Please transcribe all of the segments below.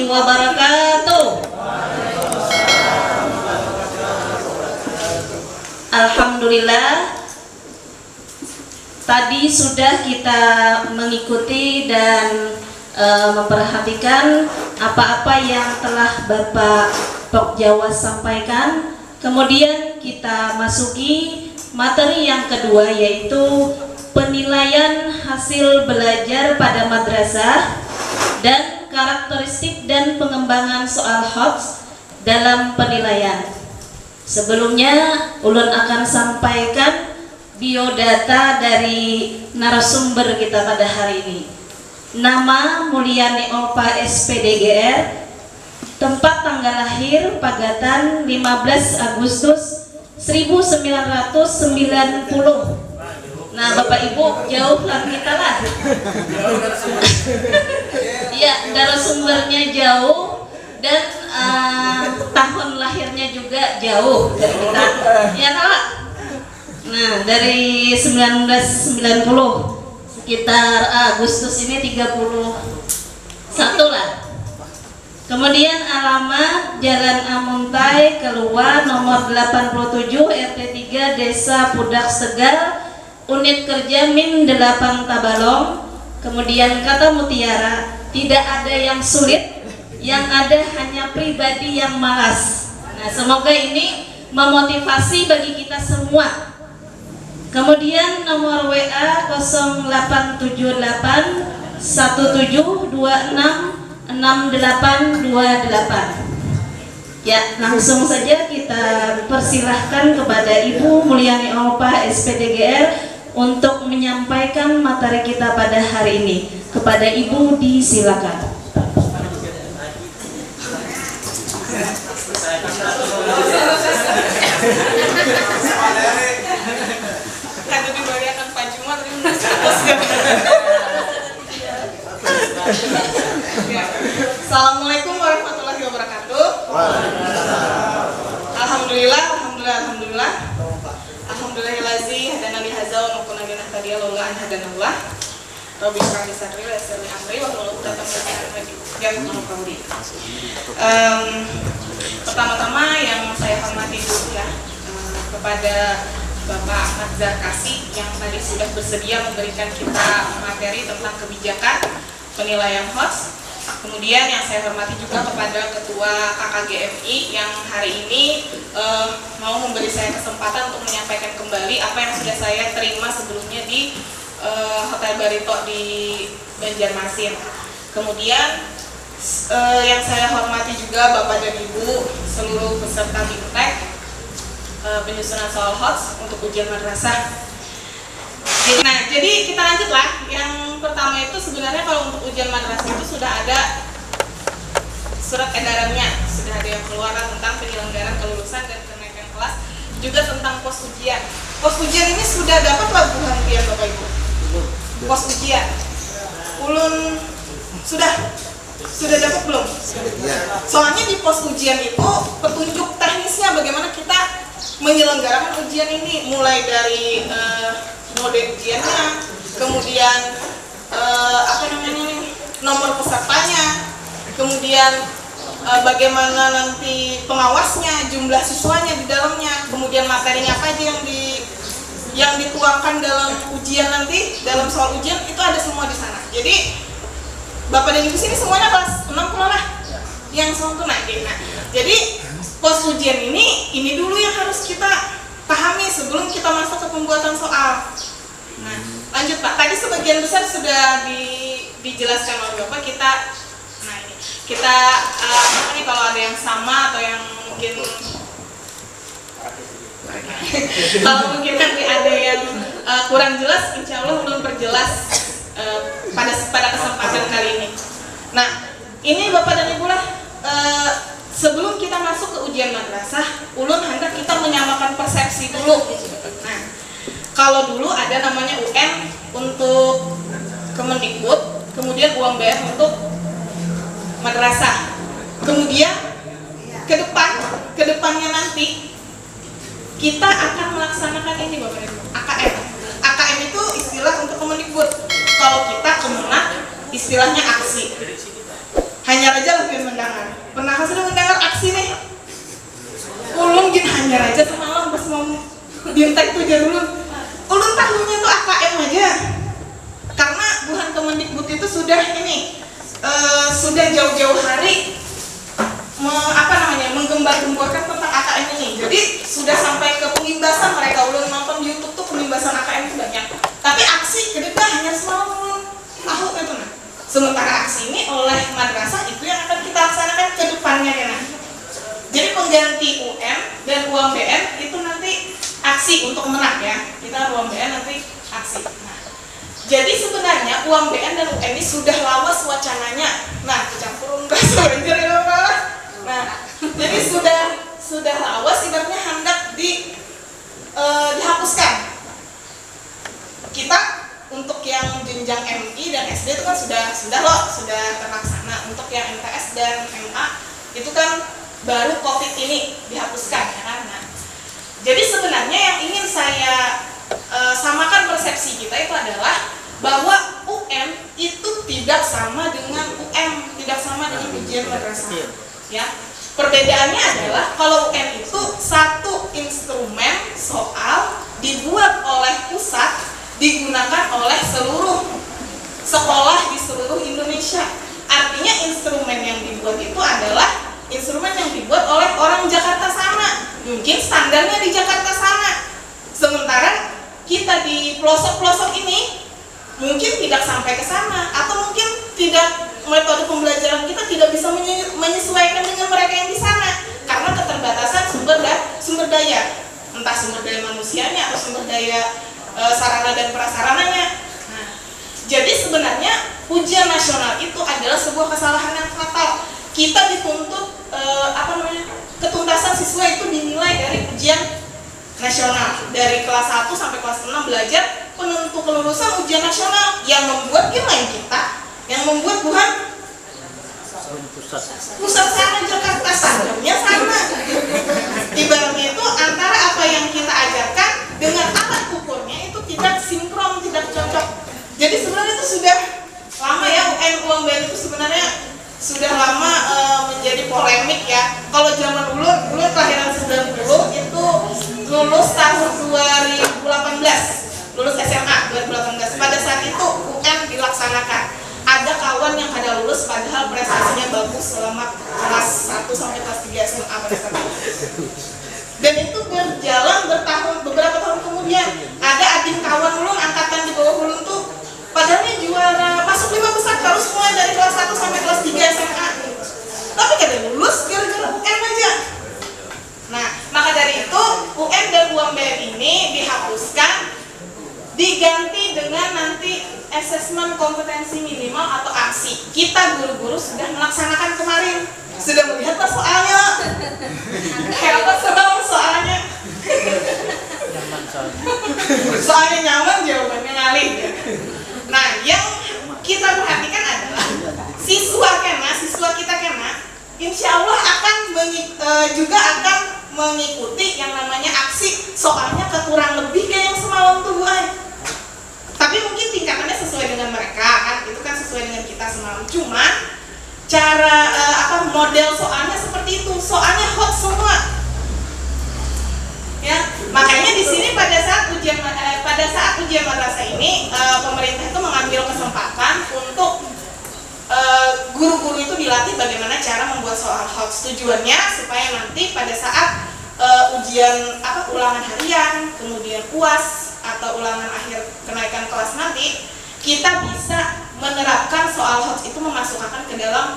wabarakatuh. Alhamdulillah, tadi sudah kita mengikuti dan memperhatikan apa-apa yang telah Bapak Pokjawas sampaikan. Kemudian kita masuki materi yang kedua, yaitu penilaian hasil belajar pada madrasah dan karakteristik dan pengembangan soal HOTS dalam penilaian. Sebelumnya ulun akan sampaikan biodata dari narasumber kita pada hari ini. Nama Mulyani Olpa SPDGR, tempat tanggal lahir Pagatan 15 Agustus 1990. Nah, Bapak Ibu jauh lah kita lah. Iya, narasumbernya jauh dan tahun lahirnya juga jauh dari kita. Ya, Kak? Nah, dari 1990 sekitar Agustus ini 31 lah. Kemudian alamat Jalan Amuntai Keluar nomor 87 RT 3 Desa Pudak Segal, unit kerja Min 8 Tabalong. Kemudian kata mutiara, tidak ada yang sulit, yang ada hanya pribadi yang malas. Nah, semoga ini memotivasi bagi kita semua. Kemudian nomor WA 0878 1726 6828. Ya, langsung saja kita persilahkan kepada Ibu Mulyani Olpa SPDGR untuk menyampaikan materi kita pada hari ini. Kepada Ibu disilakan. Kata diberikan Pak Jumat Assalamualaikum warahmatullahi wabarakatuh. Alhamdulillah, alhamdulillah. Alhamdulillahillazi hadana li hadza wa ma kunna linahtadiya laula an hadanallah. Rabbi shrah li sadri wa yassir li amri wa hlul 'uqdatam min lisani yafqahu qawli. Pertama-tama yang saya hormati dulu ya kepada Bapak Ahmad Zarkasi yang tadi sudah bersedia memberikan kita materi tentang kebijakan penilaian HOTS. Kemudian yang saya hormati juga kepada Ketua KKGMI yang hari ini mau memberi saya kesempatan untuk menyampaikan kembali apa yang sudah saya terima sebelumnya di Hotel Barito di Banjarmasin. Kemudian yang saya hormati juga Bapak dan Ibu seluruh peserta BIMTEK penyusunan soal HOTS untuk ujian madrasah. Nah, jadi kita lanjutlah. Yang pertama itu sebenarnya kalau untuk ujian madrasah itu sudah ada surat edarannya, sudah ada yang keluar tentang penyelenggaraan kelulusan dan kenaikan kelas, juga tentang pos ujian. Pos ujian ini sudah dapat labuhan ya Bapak Ibu? Pos ujian. Ulun sudah dapat belum? Soalnya di pos ujian itu petunjuk teknisnya bagaimana kita menyelenggarakan ujian ini, mulai dari mode ujiannya, kemudian nomor pesertanya, kemudian bagaimana nanti pengawasnya, jumlah siswanya di dalamnya, kemudian materinya apa aja yang dituangkan dalam ujian nanti, dalam soal ujian itu ada semua di sana. Jadi Bapak dan Ibu sini semuanya kelas 6 lah yang sempurna. Nah, jadi pos ujian ini dulu yang harus kita pahami sebelum kita masuk ke pembuatan soal. Nah, lanjut Pak. Tadi sebagian besar sudah dijelaskan oleh Bapak. Kita kalau ada yang sama atau yang mungkin kalau mungkin nanti ada yang kurang jelas, insya Allah belum perjelas pada kesempatan kali ini. Nah, ini Bapak dan Ibu lah. Sebelum kita masuk ke ujian madrasah, ulun hendak kita menyamakan persepsi dulu. Nah, kalau dulu ada namanya UN untuk Kemendikbud, kemudian UMBR untuk madrasah. Kemudian kedepannya nanti kita akan melaksanakan ini Bapak Ibu, AKM. AKM itu istilah untuk Kemendikbud. Kalau kita Kemenak istilahnya aksi. Hanya aja lebih mendengar. Pernah sudah mendengar aksi nih? Ulun gin hanya aja semalam pas mau dintek tuh aja dulu. Ulun tahunya tuh AKM aja. Karena Buhan Kemendikbud itu sudah sudah jauh-jauh hari menggembar-gemborkan tentang AKM ini. Jadi sudah sampai ke pengimbasan mereka. Ulun nonton di YouTube tuh pengimbasan AKM itu banyak. Tapi aksi kedua hanya semalam ulun tahu itu nah. Sementara aksi ini oleh madrasah itu yang akan kita laksanakan ke depannya ya nah. Jadi pengganti UM dan UMBN itu nanti aksi untuk menang ya. Kita UMBN nanti aksi. Nah, jadi sebenarnya UMBN dan UN ini sudah lawas wacananya. Nah, kecampur bahasa Banjar ya Pak. Nah, jadi sudah lawas ibaratnya hendak dihapuskan. Kita untuk yang jenjang MI dan SD itu kan sudah terlaksana. Untuk yang MTS dan MA itu kan baru COVID ini dihapuskan ya kan. Nah, jadi sebenarnya yang ingin saya samakan persepsi kita itu adalah bahwa UM itu tidak sama dengan UM, tidak sama dengan ujian madrasah. Ya, perbedaannya adalah kalau UM itu satu instrumen soal dibuat oleh pusat, digunakan oleh seluruh sekolah di seluruh Indonesia. Artinya instrumen yang dibuat itu adalah instrumen yang dibuat oleh orang Jakarta sana. Mungkin standarnya di Jakarta sana. Sementara kita di pelosok-pelosok ini mungkin tidak sampai ke sana, atau mungkin tidak, metode pembelajaran kita tidak bisa menyesuaikan dengan mereka yang di sana karena keterbatasan sumber daya, entah sumber daya manusianya atau sumber daya sarana dan prasarananya. Nah, jadi sebenarnya ujian nasional itu adalah sebuah kesalahan yang fatal. Kita dituntut ketuntasan siswa itu dinilai dari ujian nasional, dari kelas 1 sampai kelas 6 belajar penentu kelulusan ujian nasional. Yang membuat nilai kita, yang membuat Buhan pusat sana Jakarta standarnya sama. Ibaratnya itu antara apa yang kita ajarkan dengan alat ukurnya itu tidak sinkron, tidak cocok. Jadi sebenarnya itu sudah lama ya, UN UMBN itu sebenarnya sudah lama menjadi polemik ya. Kalau zaman dulu kelahiran 90 itu lulus tahun 2018, lulus SMA 2018. Pada saat itu UN dilaksanakan. Ada kawan yang kada lulus padahal prestasinya bagus selama kelas 1 sampai kelas 3 SMA pada saat itu. Dan itu berjalan beberapa tahun kemudian. Ada adik kawan ulun angkatan di bawah ulun tuh padahalnya juara masuk 5 besar terus mulai dari kelas 1 sampai kelas 3 SMA. Tapi kada lulus gara-gara UN aja. Nah, maka dari itu UN dan UMBN ini dihapuskan, diganti dengan nanti asesmen kompetensi minimal atau aksi. Kita guru-guru sudah melaksanakan kemarin, sudah melihat soalnya. Hebat sebab soalnya. Soalnya nyaman, jawabannya ngalih. Nah, yang kita perhatikan adalah siswa kita kena, insya Allah akan mengikuti yang namanya aksi. Soalnya kekurang lebih kayak yang semalam tuh Buan. Tapi mungkin tingkatannya sesuai dengan mereka kan, itu kan sesuai dengan kita semalam. Cuman cara model soalnya seperti itu, soalnya hot semua. Ya, makanya di sini pada saat ujian madrasah ini pemerintah itu mengambil kesempatan untuk guru-guru itu dilatih bagaimana cara membuat soal hot. Tujuannya supaya nanti pada saat ujian ulangan harian, kemudian UAS atau ulangan akhir kenaikan kelas nanti, kita bisa menerapkan soal hot itu, memasukkan ke dalam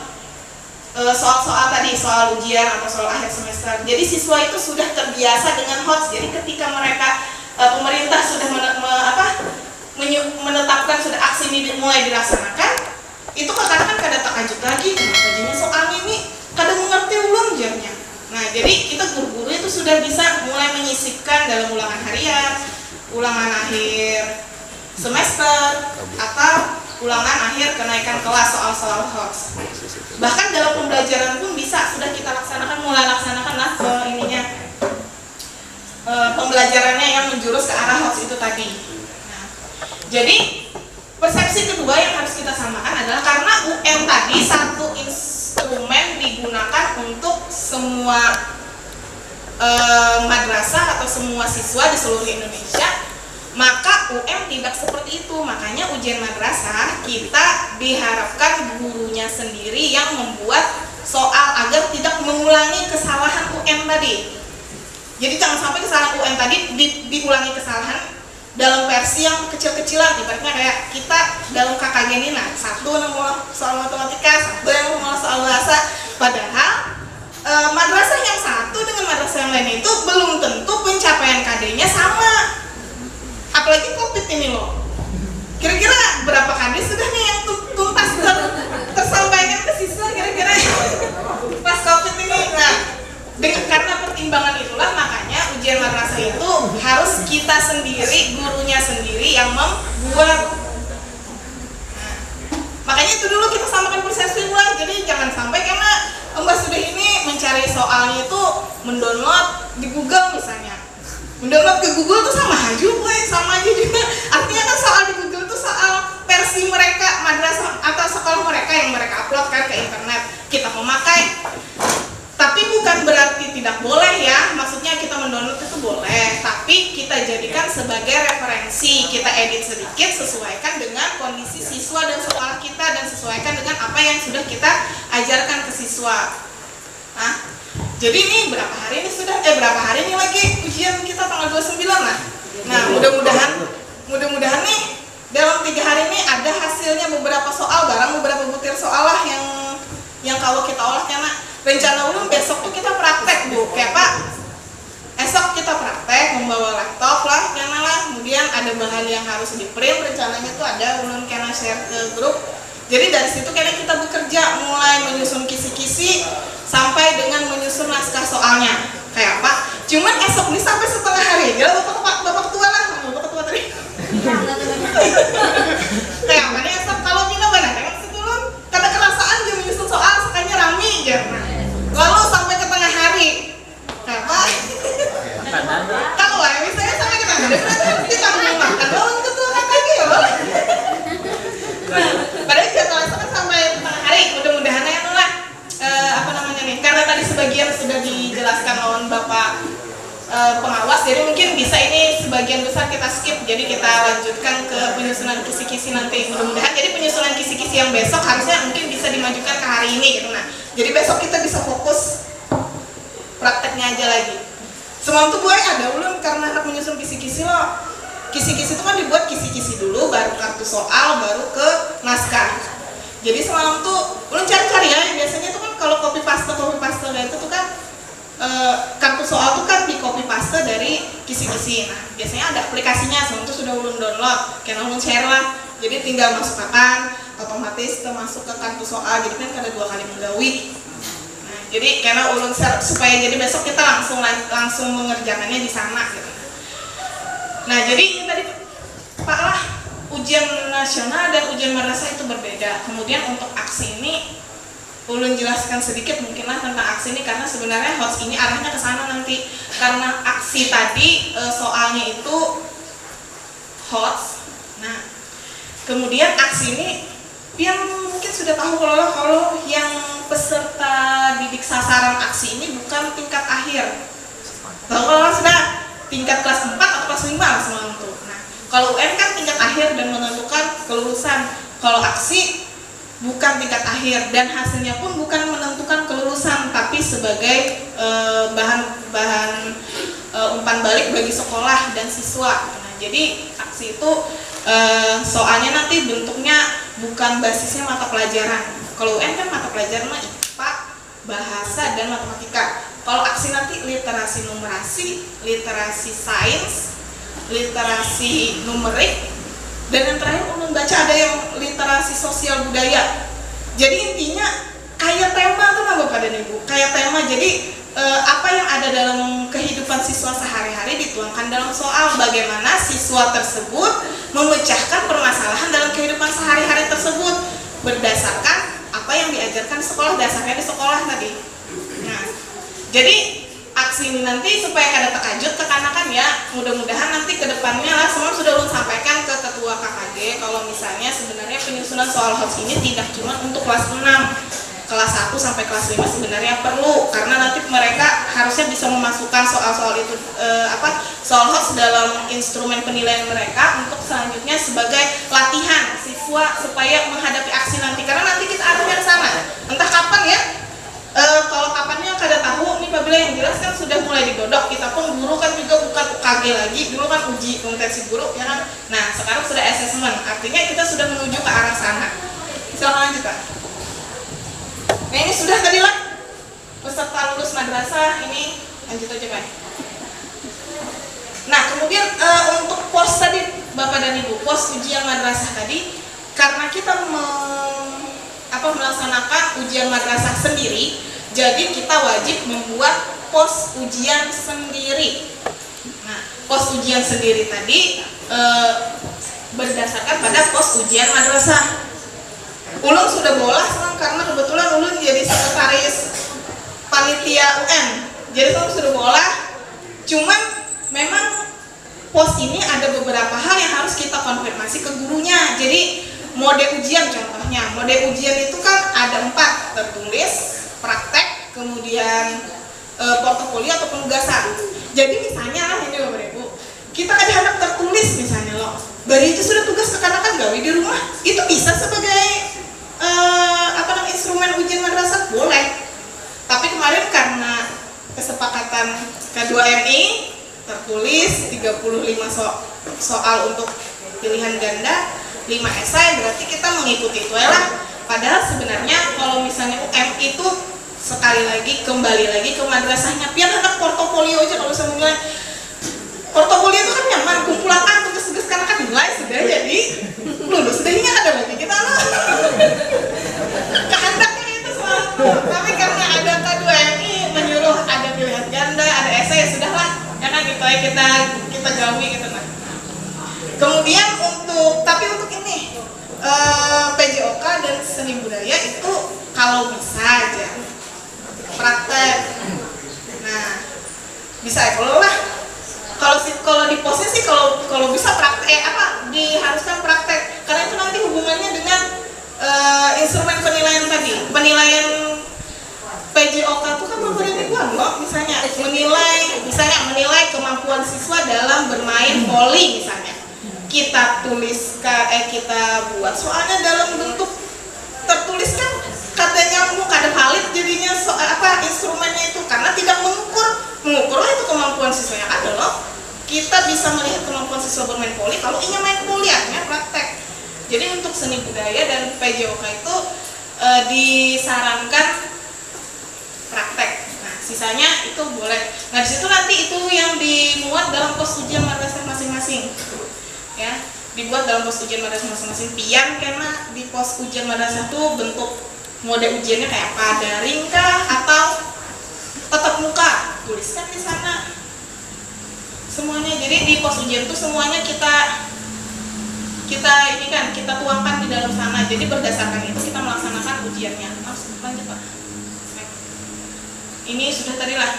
soal-soal tadi, soal ujian atau soal akhir semester. Jadi siswa itu sudah terbiasa dengan hot. Jadi ketika mereka pemerintah sudah menetapkan sudah aksi ini mulai dilaksanakan, itu kadang-kadang kada takajub lagi, kenapa jadinya soalnya ini kada mengerti ulun jamnya. Nah, jadi kita guru-guru itu sudah bisa mulai menyisipkan dalam ulangan harian, ulangan akhir semester, atau ulangan akhir kenaikan kelas soal-soal HOTS. Bahkan dalam pembelajaran pun bisa sudah kita mulai laksanakan lah pembelajarannya yang menjurus ke arah HOTS itu tadi. Nah, jadi persepsi kedua yang harus kita samakan adalah karena UN tadi dokumen digunakan untuk semua madrasah atau semua siswa di seluruh Indonesia, maka UM tidak seperti itu. Makanya ujian madrasah kita diharapkan gurunya sendiri yang membuat soal agar tidak mengulangi kesalahan UM tadi. Jadi jangan sampai kesalahan UM tadi diulangi kesalahan dalam versi yang kecil-kecilan. Ibaratnya kayak kita dalam KKG ini, nah satu nemu soal matematika, satu yang nemu soal bahasa, padahal madrasah yang satu dengan madrasah yang lain itu belum tentu pencapaian KD-nya sama. Apalagi COVID ini loh. Kira-kira berapa KD sudah nih yang tuntas tersampaikan ke siswa kira-kira pas COVID ini? Nah, karena pertimbangan itulah makanya ujian madrasah itu harus kita sendiri, gurunya sendiri yang membuat. Nah, makanya itu dulu kita samakan persepsi lah. Jadi jangan sampai karena Mbak sudah ini mencari soalnya itu mendownload di Google misalnya. Mendownload ke Google tuh sama aja juga. Artinya kan soal di Google tuh soal versi mereka, madrasah atau sekolah mereka yang mereka upload kan ke internet. Kita memakai. Tapi bukan berarti tidak boleh ya. Maksudnya kita mendownload itu boleh, tapi kita jadikan sebagai referensi. Kita edit sedikit, sesuaikan dengan kondisi siswa dan sekolah kita, dan sesuaikan dengan apa yang sudah kita ajarkan ke siswa. Nah, jadi ini berapa hari ini lagi ujian kita tanggal 29 lah. Nah, mudah-mudahan nih dalam 3 hari ini ada hasilnya beberapa soal, beberapa butir soal lah yang kalau kita olah, karena rencana ulun besok tuh kita praktek Bu, kayak Pak. Esok kita praktek membawa laptop lah, karena lah. Kemudian ada bahan yang harus di print, rencananya tuh ada ulun kena share ke grup. Jadi dari situ kayaknya kita bekerja mulai menyusun kisi-kisi sampai dengan menyusun naskah soalnya. Kayak Pak. Cuman esok nih sampai setengah hari. Ya bapak tua lah, bapak tua tadi. Kayak apa nih esok kalau kita benar dengan setulun kada kerasaan dia menyusun soal sekanya rame aja. Lalu sampai ke tengah hari. Kayak apa? Kalau lah misalnya sampai ke tengah hari berarti kita mau makan lawan ketua lagi ya. Padahal jadwal esok kan sampai tengah hari. Mudah-mudahan ya lah. Karena tadi sebagian sudah dijelaskan oleh Bapak pengawas, jadi mungkin bisa ini sebagian besar kita skip, jadi kita lanjutkan ke penyusunan kisi-kisi nanti mudah-mudahan. Jadi penyusunan kisi-kisi yang besok harusnya mungkin bisa dimajukan ke hari ini gitu. Nah, jadi besok kita bisa fokus prakteknya aja lagi. Semalam tuh gue ada ulun karena harus menyusun kisi-kisi loh. Kisi-kisi itu kan dibuat kisi-kisi dulu, baru kartu soal, baru ke naskah. Jadi semalam tuh ulun cari-cari ya, biasanya tuh kan kalau copy paste itu tuh kan kartu soal tuh kan di copy paste dari kisi-kisi. Nah, biasanya ada aplikasinya, semalam tuh sudah ulun download, karena ulun share lah. Jadi tinggal masukkan, otomatis termasuk ke kartu soal, jadi kan kada 2 kali menggawi. Nah, jadi karena ulun share supaya jadi besok kita langsung mengerjakannya di sana gitu. Nah, jadi ini tadi Pak lah, ujian nasional dan ujian madrasah itu berbeda. Kemudian untuk aksi ini ulun jelaskan sedikit mungkinlah tentang aksi ini, karena sebenarnya HOTS ini arahnya ke sana nanti. Karena aksi tadi soalnya itu HOTS. Nah, kemudian aksi ini yang mungkin sudah tahu kalau yang peserta didik sasaran aksi ini bukan tingkat akhir. Tahu kalau sudah tingkat kelas 4 atau kelas 5 lah semalam tuh. Nah, kalau UN kan tingkat akhir dan menentukan kelulusan. Kalau aksi bukan tingkat akhir dan hasilnya pun bukan menentukan kelulusan, tapi sebagai bahan umpan balik bagi sekolah dan siswa. Nah, jadi aksi itu soalnya nanti bentuknya bukan basisnya mata pelajaran. Kalau UN kan mata pelajaran IPA, bahasa dan matematika. Kalau aksi nanti literasi numerasi, literasi sains, literasi numerik, dan yang terakhir ulun baca ada yang literasi sosial budaya. Jadi intinya kayak tema tuh nggak pada nih Bu, kayak tema. Jadi apa yang ada dalam kehidupan siswa sehari-hari dituangkan dalam soal. Bagaimana siswa tersebut memecahkan permasalahan dalam kehidupan sehari-hari tersebut berdasarkan apa yang diajarkan sekolah, dasarnya di sekolah tadi. Nah, jadi aksi ini nanti supaya kada terkajut kekanakan ya, mudah-mudahan nanti ke depannya lah semua sudah ulun sampaikan ke ketua KKG kalau misalnya sebenarnya penyusunan soal HOTS ini tidak cuma untuk kelas 6. kelas 1 sampai kelas 5 sebenarnya perlu, karena nanti mereka harusnya bisa memasukkan soal-soal itu soal hoax dalam instrumen penilaian mereka untuk selanjutnya sebagai latihan siswa supaya menghadapi aksi nanti, karena nanti kita arahnya ke sana. Entah kapan ya, kalau kapannya kada tahu nih Pak Bila, yang jelas kan sudah mulai digodok. Kita pun guru kan juga bukan UKG lagi, dulu kan uji kompetensi guru ya kan. Nah sekarang sudah assessment, artinya kita sudah menuju ke arah sana. Silakan lanjut Kak. Nah ini sudah tadi lah peserta lulus madrasah, ini lanjut aja Pak. Nah kemudian untuk pos tadi Bapak dan Ibu, pos ujian madrasah tadi, karena kita melaksanakan ujian madrasah sendiri, jadi kita wajib membuat pos ujian sendiri. Nah pos ujian sendiri tadi berdasarkan pada pos ujian madrasah. Ulun sudah bola sekarang karena kebetulan Ulun jadi sekretaris panitia UN, jadi sudah bola. Cuman memang pos ini ada beberapa hal yang harus kita konfirmasi ke gurunya. Jadi mode ujian contohnya, mode ujian itu kan ada 4, tertulis, praktek, kemudian portofolio atau penugasan. Jadi misalnya lah ini Bapak Ibu, kita ada hendak tertulis misalnya loh, bari itu sudah tugas kekanakan gawe di rumah, itu bisa sebagai instrumen ujian madrasah, boleh. Tapi kemarin karena kesepakatan K2MI tertulis 35 soal untuk pilihan ganda, 5 esai, berarti kita mengikuti itu lah. Padahal sebenarnya kalau misalnya UM itu sekali lagi kembali lagi ke madrasahnya, biar anak portofolio aja. Kalau saya nilai portofolio itu kan nyaman, kumpulan A tugas-tugas karena kan nilai sudah jadi lulus, sedahnya ada lagi kita loh. Kehendaknya itu selalu, tapi karena ada K2MI menyuruh ada pilihan ganda, ada esai, ya sudahlah, ya kan gitu ya kita gawi gitu kan. Kemudian tapi untuk ini PJOK dan seni budaya itu kalau bisa aja praktek. Nah bisa ya kalau di posisi kalau bisa praktek diharuskan praktek, karena itu nanti hubungannya dengan instrumen penilaian tadi. Penilaian PJOK itu kan memberi ribuan loh, misalnya menilai kemampuan siswa dalam bermain voli misalnya. Kita kita buat soalnya dalam bentuk tertulis kan katanya kada valid jadinya instrumennya itu, karena tidak mengukurlah itu kemampuan siswanya ada loh. Kita bisa melihat kemampuan siswa bermain voli kalau ingin main voli, artinya praktek. Jadi untuk seni budaya dan PJOK itu disarankan praktek. Nah sisanya itu boleh. Nah disitu nanti itu yang dimuat dalam pos ujian madrasah masing-masing. Ya, dibuat dalam pos ujian madrasah masing-masing. Pian karena di pos ujian madrasah itu bentuk mode ujiannya kayak apa, daring kah atau tatap muka, tuliskan di sana semuanya. Jadi di pos ujian itu semuanya kita tuangkan di dalam sana. Jadi berdasarkan itu kita melaksanakan ujiannya. Lanjut Pak. Ini sudah tadi lah.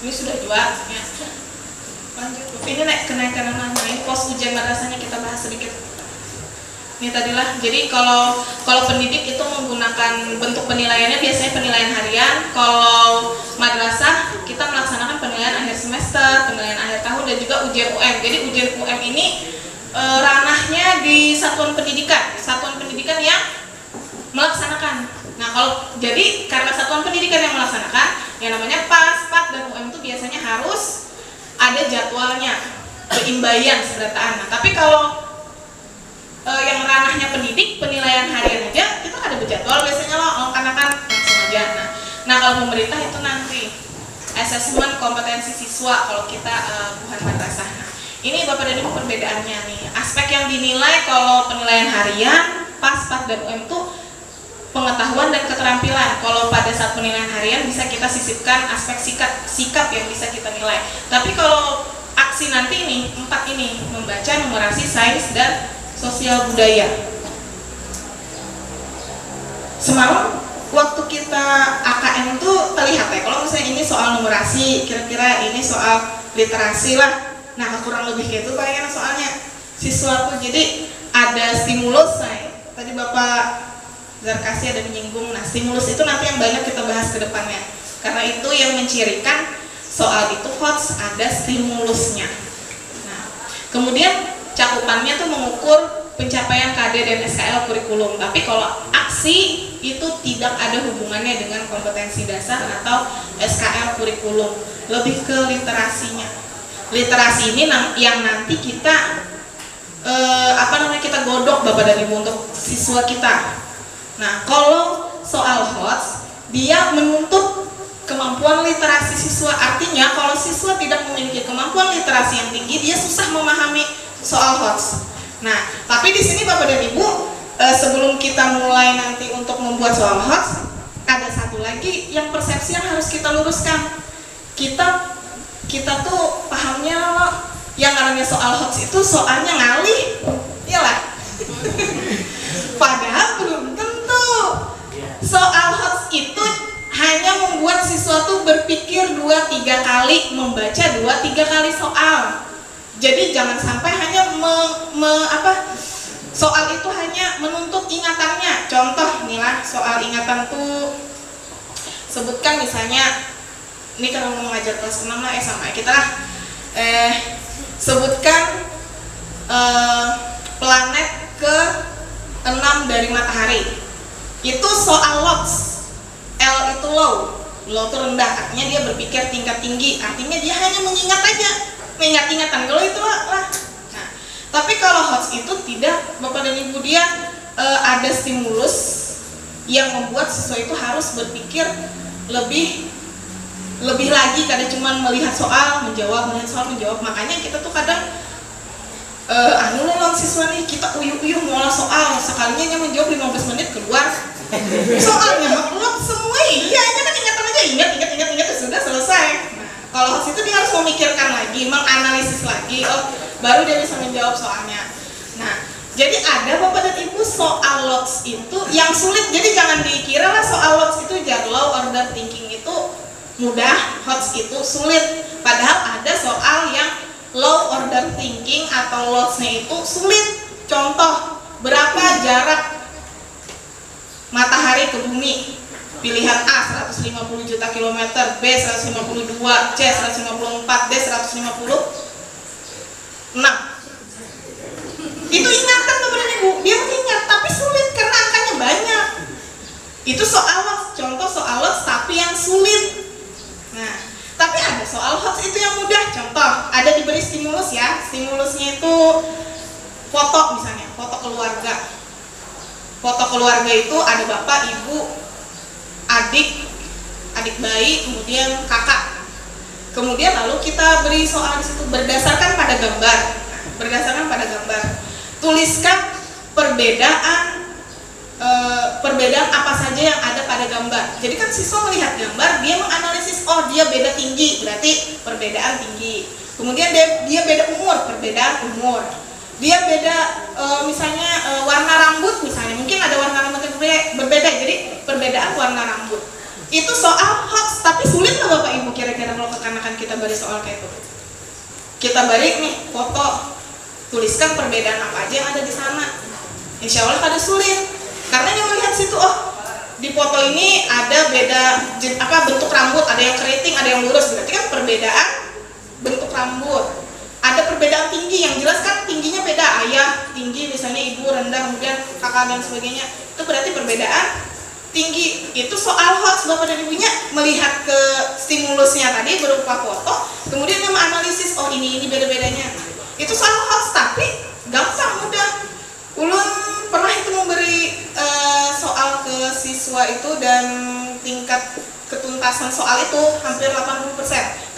Ini sudah 2 ya. Lanjut. Ini kenaikan lain pos ujian madrasahnya kita bahas sedikit. Ini tadilah. Jadi kalau pendidik itu menggunakan bentuk penilaiannya biasanya penilaian harian. Kalau madrasah kita melaksanakan penilaian akhir semester, penilaian akhir tahun, dan juga ujian UM. Jadi ujian UM ini ranahnya di satuan pendidikan yang melaksanakan. Nah jadi karena satuan pendidikan yang melaksanakan, yang namanya PAS, PAT, dan UM itu biasanya harus ada jadwalnya, keimbangan seberataan. Nah tapi kalau yang ranahnya pendidik, penilaian harian aja itu ada berjadwal biasanya loh, anak-anak langsung aja. Nah kalau pemerintah itu nanti asesmen kompetensi siswa kalau kita bukan madrasah. Nah ini Bapak dan Ibu perbedaannya nih. Aspek yang dinilai kalau penilaian harian, PAS, PAT, dan UM itu pengetahuan dan keterampilan. Kalau pada saat penilaian harian bisa kita sisipkan aspek sikap yang bisa kita nilai. Tapi kalau aksi nanti ini 4 ini, membaca, numerasi, sains, dan sosial budaya. Semalam waktu kita AKN itu terlihat ya, kalau misalnya ini soal numerasi, kira-kira ini soal literasi lah. Nah kurang lebih kayak itu kayaknya soalnya siswa tuh. Jadi ada stimulus tadi Bapak Zarkasi ada menyinggung, nah stimulus itu nanti yang banyak kita bahas ke depannya. Karena itu yang mencirikan soal itu HOTS ada stimulusnya. Nah, kemudian cakupannya tuh mengukur pencapaian KD dan SKL kurikulum. Tapi kalau aksi itu tidak ada hubungannya dengan kompetensi dasar atau SKL kurikulum, lebih ke literasinya. Literasi ini yang nanti kita kita godok Bapak dan Ibu untuk siswa kita. Nah, kalau soal HOTS dia menuntut kemampuan literasi siswa, artinya kalau siswa tidak memiliki kemampuan literasi yang tinggi, dia susah memahami soal HOTS. Nah, tapi di sini Bapak dan Ibu, sebelum kita mulai nanti untuk membuat soal HOTS, ada satu lagi yang persepsi yang harus kita luruskan. Kita tuh pahamnya yang namanya soal HOTS itu soalnya ngalih, iyalah. Padahal belum tentu. Soal HOTS itu hanya membuat siswa tuh berpikir 2-3 kali, membaca 2-3 kali soal. Jadi jangan sampai hanya soal itu hanya menuntut ingatannya. Contoh nih lah, soal ingatan tuh sebutkan misalnya, ini kalau mau ngajar kelas 6 lah, sama kita lah, sebutkan planet ke-6 dari matahari. Itu soal LOTS. L itu low itu rendah, artinya dia berpikir tingkat tinggi, artinya dia hanya mengingat aja, mengingat-ingatan. Kalau itu lah. Nah, tapi kalau HOTS itu tidak, Bapak dan Ibu, dia ada stimulus yang membuat siswa itu harus berpikir lebih lagi, kadang cuma melihat soal, menjawab. Makanya kita tuh kadang siswa nih, kita uyuh-uyuh ngolah soal, sekalinya hanya menjawab 15 menit keluar soalnya upload semua. Iya, kan ingatan aja, ingat sudah selesai. Nah, kalau HOTS itu dia harus memikirkan lagi, menganalisis lagi, baru dia bisa menjawab soalnya. Nah, jadi ada Bapak dan Ibu soal LOTS itu yang sulit. Jadi jangan dikira lah soal LOTS itu low order thinking itu mudah, HOTS itu sulit. Padahal ada soal yang low order thinking atau LOTS-nya itu sulit. Contoh, berapa jarak matahari ke bumi? Pilihan A 150 juta kilometer, B 152, C 154, D 156. Itu ingatan Bapak dan Ibu, dia mengingat tapi sulit karena angkanya banyak. Itu soal LOTS, contoh soal LOTS tapi yang sulit. Nah, tapi ada soal HOTS itu yang mudah. Contoh, ada diberi stimulus ya. Stimulusnya itu foto misalnya, foto keluarga. Foto keluarga itu ada bapak, ibu, adik bayi, kemudian kakak. Kemudian lalu kita beri soal di situ berdasarkan pada gambar. Nah, berdasarkan pada gambar, tuliskan perbedaan apa saja yang ada pada gambar. Jadi kan siswa melihat gambar, dia menganalisis, oh dia beda tinggi, berarti perbedaan tinggi. Kemudian dia beda umur, perbedaan umur. Dia beda misalnya warna rambut misalnya, mungkin ada warna rambut yang berbeda, jadi perbedaan warna rambut. Itu soal HOTS, tapi sulit lah Bapak Ibu kira-kira kalau kekanakan kita beri soal kayak itu. Kita beri nih foto, tuliskan perbedaan apa aja yang ada di sana. Insya Allah kada sulit, karena yang melihat situ, oh di foto ini ada beda bentuk rambut, ada yang keriting, ada yang lurus, berarti kan perbedaan bentuk rambut. Ada perbedaan tinggi, yang jelas kan tingginya beda, ayah tinggi misalnya, ibu rendah, kemudian kakak dan sebagainya. Itu berarti perbedaan tinggi. Itu soal HOTS Bapak dan Ibunya melihat ke stimulusnya tadi berupa foto, kemudian dia menganalisis, oh ini beda-bedanya. Itu soal HOTS, tapi gampang, mudah. Ulun pernah itu memberi soal ke siswa itu dan tingkat ketuntasan soal itu hampir 80%.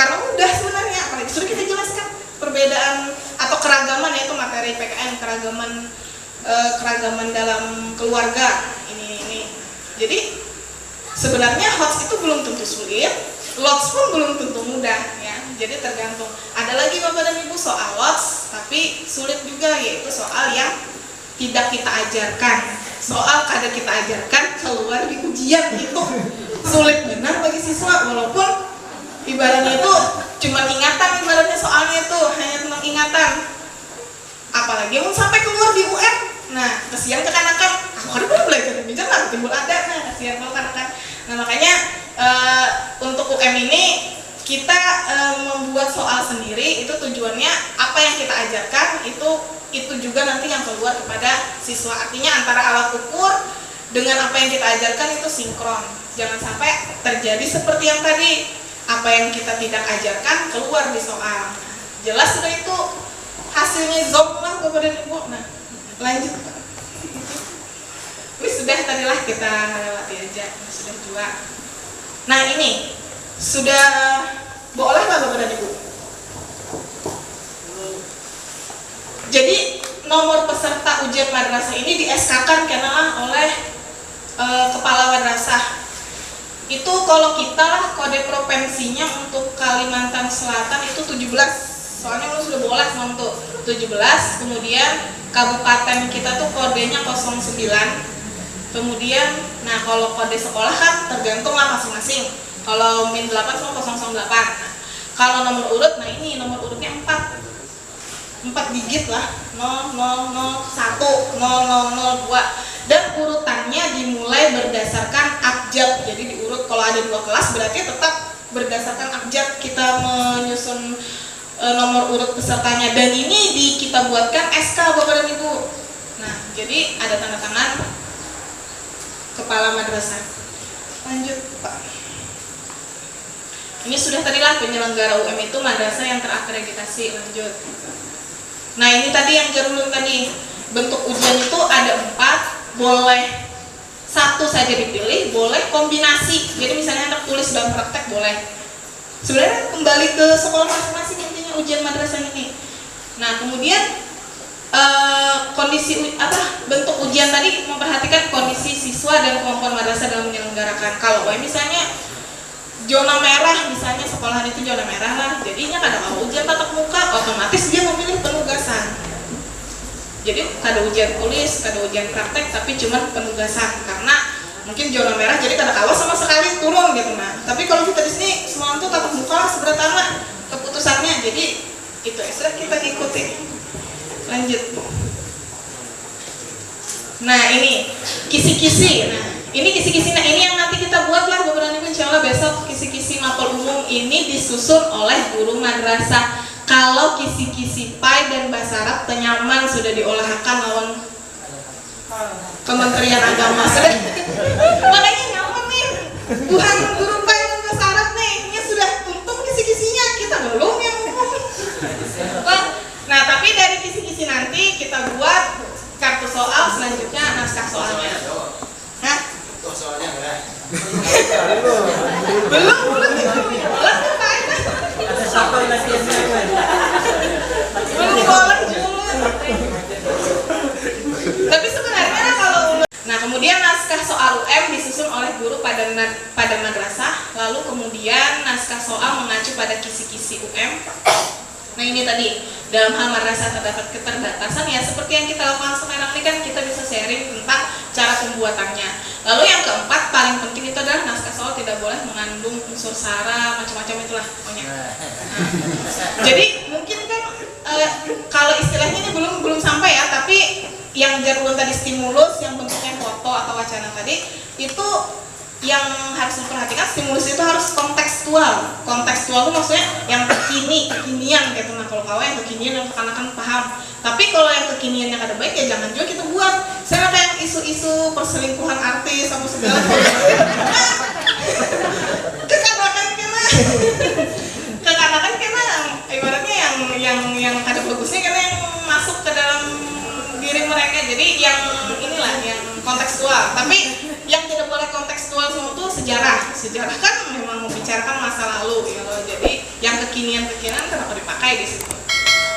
Karena mudah sebenarnya, apalagi sudah kita jelaskan perbedaan atau keragaman, yaitu materi PKN, keragaman dalam keluarga ini. Jadi sebenarnya HOTS itu belum tentu sulit, LOTS pun belum tentu mudah ya. Jadi tergantung. Ada lagi Bapak dan Ibu soal LOTS tapi sulit juga, yaitu soal yang tidak kita ajarkan. Soal kada kita ajarkan keluar di ujian, itu sulit benar bagi siswa, walaupun ibaratnya itu cuma ingatan, ibaratnya soalnya itu hanya tentang ingatan. Apalagi mau sampai keluar di UN, Nah, kasihan ke kanak-kanak, aku kan baru belajar bijak lah, timbul ada, nah kasihan kalau kanak-kanak. Nah makanya untuk UM ini kita membuat soal sendiri, itu tujuannya apa yang kita ajarkan itu juga nanti yang keluar kepada siswa. Artinya antara alat ukur dengan apa yang kita ajarkan itu sinkron. Jangan sampai terjadi seperti yang tadi, apa yang kita tidak ajarkan keluar di soal. Jelas sudah itu hasilnya zom lah Bapak dan Ibu. Nah, lanjut. Ini sudah tadilah kita lewati aja, sudah 2. Nah ini sudah boleh nggak Bapak dan Ibu? Jadi nomor peserta ujian madrasah ini di SK-kan karena oleh kepala madrasah. Itu kalau kita kode provinsinya untuk Kalimantan Selatan itu 17. Soalnya lu sudah boleh untuk 17, kemudian kabupaten kita tuh kodenya 09. Kemudian, nah kalau kode sekolah kan tergantung lah masing-masing. Kalau min 8 sama 008. Nah, kalau nomor urut, nah ini nomor urutnya 4 digit lah, 0001, 0002. Dan urutannya dimulai berdasarkan abjad. Jadi diurut, kalau ada 2 kelas berarti tetap berdasarkan abjad kita menyusun nomor urut pesertanya. Dan ini kita buatkan SK Bapak dan Ibu. Nah, jadi ada tanda tangan kepala madrasah. Lanjut Pak. Ini sudah tadilah penyelenggara UM itu madrasah yang terakreditasi. Lanjut. Nah ini tadi yang jarulun tadi, bentuk ujian itu ada 4, boleh 1 saja dipilih, boleh kombinasi. Jadi misalnya anak tulis dan praktek boleh. Sebenarnya kembali ke sekolah masing-masing intinya ujian madrasah ini. Nah kemudian kondisi bentuk ujian tadi memperhatikan kondisi siswa dan kemampuan madrasah dalam menyelenggarakan. Kalau misalnya zona merah, misalnya sekolahan itu zona merah lah, jadinya kalau ujian tatap muka otomatis dia memilih penugasan. Jadi kada ujian tulis, kada ujian praktek, tapi cuma penugasan karena mungkin zona merah, jadi kada kalah sama sekali turun gitu. Nah tapi kalau kita di sini semua itu tatap muka lah seberatana keputusannya, jadi itu sudah kita ikuti. Lanjut. Nah ini kisi-kisi. Nah ini kisi-kisi. Nah ini yang nanti kita buat lah beberapa minggu, insya Allah besok kisi-kisi mapel umum ini disusun oleh guru madrasah. Kalau kisi-kisi pai dan bahasa Arab tenyaman sudah diolahkan lawan Kementerian Agama. Makanya nyaman nih bukan guru pai dan bahasa Arab nih. Ini sudah untung kisi-kisinya, kita belum yang umum. Nah tapi dari kisi-kisi nanti kita buat kartu soal, selanjutnya naskah soalnya. Hah? Soalnya enggak. Belum. Ada siapa lagi yang main? Belum boleh. Tapi sebenarnya kalau nah kemudian naskah soal UM disusun oleh guru pada madrasah, lalu kemudian naskah soal mengacu pada kisi-kisi UM. Nah ini tadi dalam hal madrasah terdapat keterbatasan ya seperti yang kita lakukan sekarang ini kan kita bisa sharing tentang cara pembuatannya. Lalu yang keempat paling penting itu adalah naskah soal tidak boleh mengandung unsur sara macam-macam itulah pokoknya. Nah, jadi mungkin kan kalau istilahnya ini belum sampai ya, tapi yang jargon tadi stimulus yang bentuknya foto atau wacana tadi itu yang harus diperhatikan. Stimulus itu harus kontekstual. Kontekstual itu maksudnya yang kekinian gitu. Nah kalau yang kekinian yang anak-anak paham. Tapi kalau yang kekiniannya kada baik ya jangan juga kita buat. Saya kayak isu-isu perselingkuhan artis sama segala kekanakan karena ibaratnya yang kada bagusnya karena yang masuk ke dalam diri mereka. Jadi yang inilah yang kontekstual. Tapi yang tidak boleh kontekstual semua itu sejarah kan memang membicarakan masa lalu ya loh. Jadi yang kekinian kenapa dipakai di situ.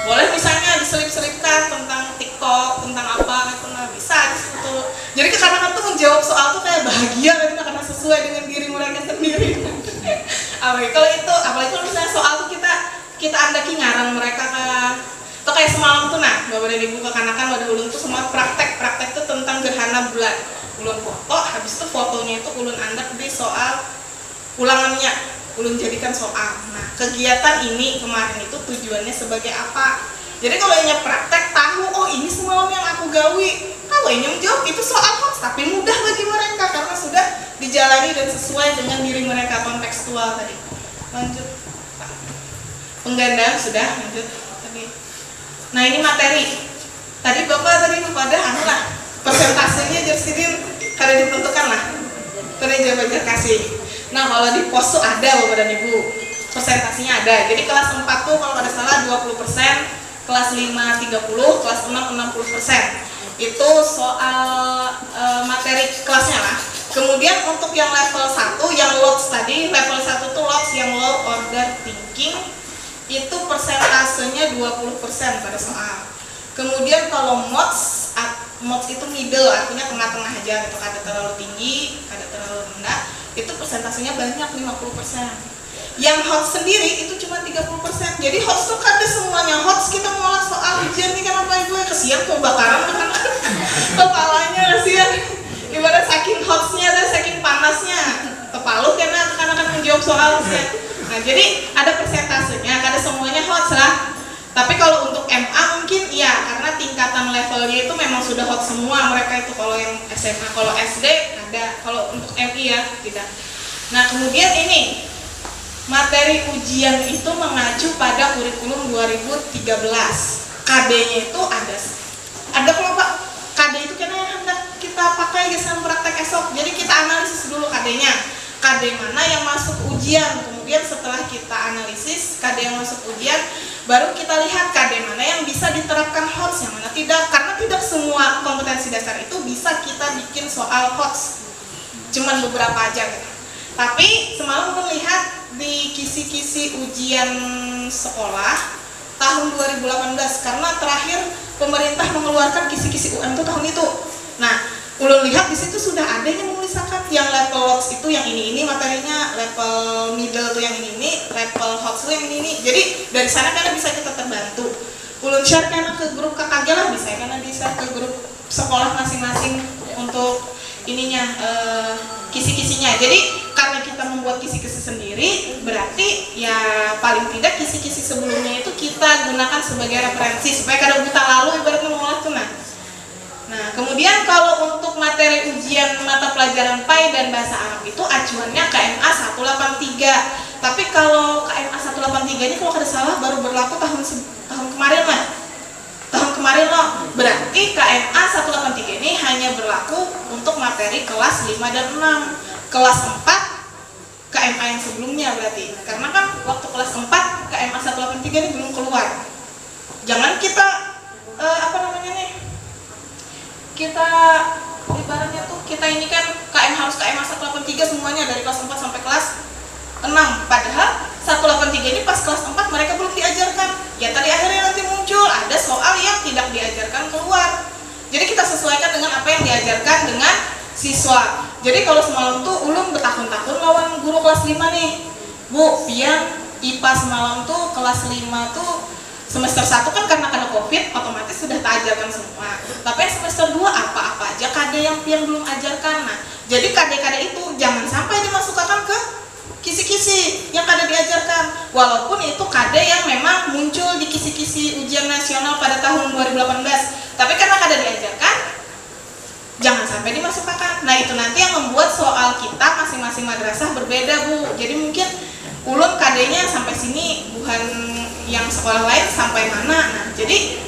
Boleh misalnya diselip-selipkan tentang TikTok, tentang apa gitu, nah bisa di situ. Jadi kadang-kadang tuh menjawab soal tuh kayak bahagia karena sesuai dengan diri mereka sendiri. Kalau itu apalagi kalau misalnya soal tuh kita andaki ngarang mereka atau kayak semalam tuh nah Bapak dan Ibu kekanakan pada ulun tuh semua praktek tuh tentang gerhana bulan. Ulun foto, habis itu fotonya itu ulun andak di soal ulangannya, ulun jadikan soal. Nah kegiatan ini kemarin itu tujuannya sebagai apa? Jadi kalau yang praktek tahu, oh ini semalam yang aku gawi, yang jawab itu soal hoax, tapi mudah bagi mereka karena sudah dijalani dan sesuai dengan diri mereka kontekstual tadi. Lanjut. Penggandaan sudah, lanjut tadi. Nah ini materi. Tadi Bapak tadi kepada lah persentasenya jersidin kada ditentukan lah. Tadi jawab aja kasih. Nah kalau di pos tuh ada Bapak dan Ibu. Presentasinya ada. Jadi kelas 4 tuh kalau ada salah 20%, kelas 5 30, kelas 6 60%. Itu soal materi kelasnya lah. Kemudian untuk yang level 1 yang LOTS tadi, level 1 tuh LOTS yang low order thinking itu persentasenya 20% pada soal. Kemudian kalau MOTS itu middle, artinya tengah-tengah aja gitu, kada terlalu tinggi, kada terlalu rendah, itu persentasenya banyak 50%. Yang HOTS sendiri itu cuma 30%. Jadi HOTS tuh kada semuanya HOTS kita ngolah soal ujian nih kan apa Ibu ya, kesian kebakaran kan kepalanya kesian. Ibarat saking HOTS-nya dan saking panasnya kepalu karena akan menjawab soal ujian. Nah, jadi ada persentasenya, kada semuanya HOTS lah. Tapi kalau untuk MA mungkin iya, karena tingkatan levelnya itu memang sudah HOTS semua mereka itu. Kalau yang SMA, kalau SD ada, kalau untuk MI ya tidak. Nah, kemudian ini materi ujian itu mengacu pada kurikulum 2013. KD-nya itu ada kelompok KD itu kan yang hendak kita pakai gesan praktek esok. Jadi kita analisis dulu KD-nya. KD mana yang masuk ujian. Kemudian setelah kita analisis KD yang masuk ujian, baru kita lihat KD mana yang bisa diterapkan HOTS, yang mana tidak. Karena tidak semua kompetensi dasar itu bisa kita bikin soal HOTS. Cuman beberapa aja gitu. Tapi semalam melihat di kisi-kisi ujian sekolah tahun 2018 karena terakhir pemerintah mengeluarkan kisi-kisi UN itu tahun itu. Nah, ulun lihat di situ sudah ada yang menuliskan yang level LOTS itu yang ini materinya, level middle tuh yang ini, level HOTS tuh yang ini. Jadi dari sana kan bisa kita terbantu. Ulun share karena ke grup KKG lah bisa karena bisa ke grup sekolah masing-masing untuk ininya kisi-kisinya. Jadi karena kita membuat kisi-kisi sendiri, berarti ya paling tidak kisi-kisi sebelumnya itu kita gunakan sebagai referensi supaya kada buta lalu ibaratnya mengolah tuh. Nah, kemudian kalau untuk materi ujian mata pelajaran PAI dan bahasa Arab itu acuannya KMA 183. Tapi kalau KMA 183 ini kalau kada salah baru berlaku tahun kemarin lah. Tahun kemarin loh. Berarti KMA 183 ini hanya berlaku untuk materi kelas 5 dan 6. Kelas 4 KMA yang sebelumnya berarti. Karena kan waktu kelas 4 KMA 183 ini belum keluar. Jangan kita kita ibaratnya tuh kita ini kan harus KMA 183 semuanya dari kelas 4 sampai kelas 6. Padahal 183 ini pas kelas 4 mereka belum diajarkan. Ya tadi akhirnya nanti muncul ada soal yang tidak diajarkan keluar. Jadi kita sesuaikan dengan apa yang diajarkan dengan siswa. Jadi kalau semalam tuh ulun bertahun-tahun lawan guru kelas 5 nih. Bu, pian IPA semalam tuh kelas 5 tuh semester 1 kan karena kena COVID otomatis sudah tak ajarkan semua. Tapi semester 2 apa-apa aja KD yang belum ajarkan. Nah, jadi KD-KD itu jangan sampai dimasukkan ke kisi-kisi yang kada diajarkan. Walaupun itu KD yang memang muncul di kisi-kisi ujian nasional pada tahun 2018. Tapi karena kada diajarkan, jangan sampai dimasukkan. Nah, itu nanti yang membuat soal kita masing-masing madrasah berbeda, Bu. Jadi mungkin ulun KD-nya sampai sini, bukan yang sekolah lain sampai mana. Nah, jadi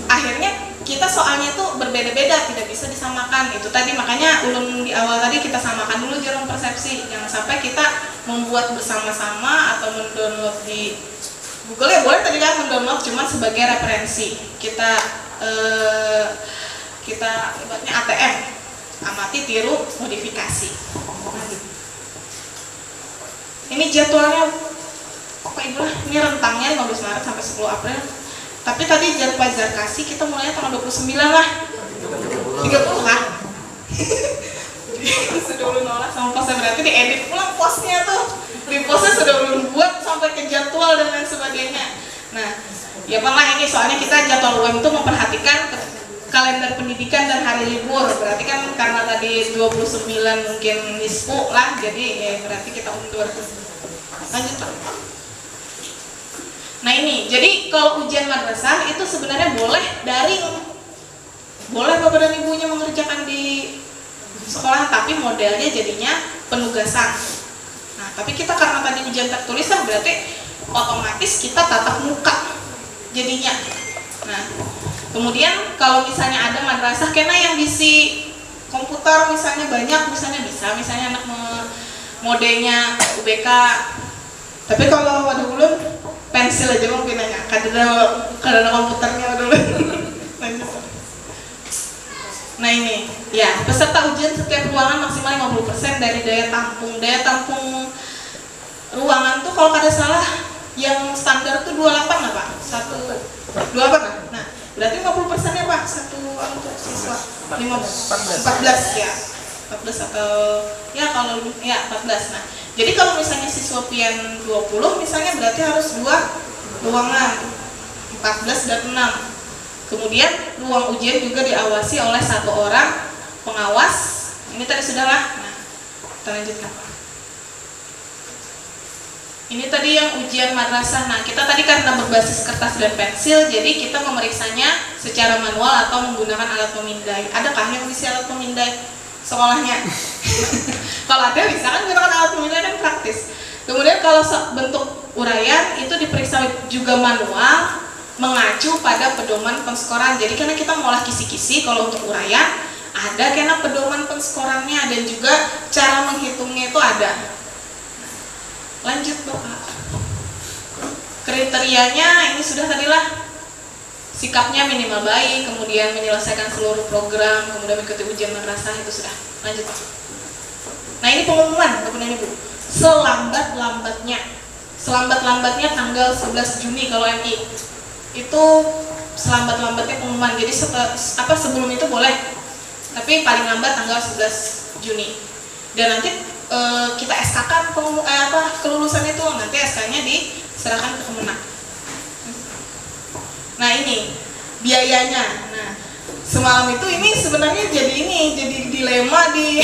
akhirnya kita soalnya tuh berbeda-beda, tidak bisa disamakan. Itu tadi makanya ulun di awal tadi kita samakan dulu jarum persepsi. Jangan sampai kita membuat bersama-sama atau mendownload di Google ya boleh tadi kan mendownload cuma sebagai referensi. Kita ibaratnya ATM, amati, tiru, modifikasi. Ini jadwalnya Pak Ibu lah, ini rentangnya 15 Maret sampai 10 April. Tapi tadi jadwal Zarkasi kita mulainya tanggal 29 lah. 30 kan? Sudah ulun nolak sama posnya, berarti diedit pulang posnya tuh. Di posnya sudah ulun buat sampai ke jadwal dan lain sebagainya. Nah, ya Bang lah ini soalnya kita jadwal UM itu memperhatikan kalender pendidikan dan hari libur. Berarti kan karena tadi 29 mungkin nisfu lah, jadi ya berarti kita undur. Lanjut Pak. Nah ini, jadi kalau ujian madrasah itu sebenarnya boleh daring. boleh bapak dan ibunya mengerjakan di sekolah, tapi modelnya jadinya penugasan. Nah, tapi kita karena tadi ujian tertulis kan berarti otomatis kita tatap muka jadinya. Nah, kemudian kalau misalnya ada madrasah kena yang bisi komputer misalnya banyak, misalnya bisa, misalnya anak modenya UBK. Tapi kalau waduh ulun pensil aja mungkin nanya, kadang komputernya waduh ulun. Nah ini, ya peserta ujian setiap ruangan maksimal 50% dari daya tampung. Daya tampung ruangan tuh kalau kada salah yang standar tuh 28 lah Pak, 2 apa kan? Nah berarti 50% ya Pak, satu untuk siswa 14 ya, 14 atau ya kalau ya 14. Nah jadi kalau misalnya siswa pian 20 misalnya berarti harus 2 ruangan, 14 dan 6. Kemudian ruang ujian juga diawasi oleh 1 orang pengawas. Ini tadi sudah lah. Nah, kita lanjutkan Pak. Ini tadi yang ujian madrasah. Nah, kita tadi karena berbasis kertas dan pensil, jadi kita memeriksanya secara manual atau menggunakan alat pemindai. Adakah yang bisa alat pemindai sekolahnya? Kalau ada bisa kan menggunakan alat pemindai dan praktis. Kemudian kalau bentuk uraian itu diperiksa juga manual, mengacu pada pedoman penskoran. Jadi karena kita mengolah kisi-kisi, kalau untuk uraian ada karena pedoman penskorannya dan juga cara menghitungnya itu ada. Lanjut Bapak. Kriterianya ini sudah tadilah, sikapnya minimal baik, kemudian menyelesaikan seluruh program, kemudian mengikuti ujian madrasah, itu sudah. Lanjut Pak. Nah ini pengumuman Bapak dan Ibu. Selambat-lambatnya tanggal 11 Juni kalau MI. Itu selambat-lambatnya pengumuman. Jadi sebelum itu boleh, tapi paling lambat tanggal 11 Juni. Dan nanti kita SK-kan kelulusan itu, nanti SK-nya diserahkan ke Kemenang. Nah ini biayanya. Nah semalam itu ini sebenarnya jadi dilema di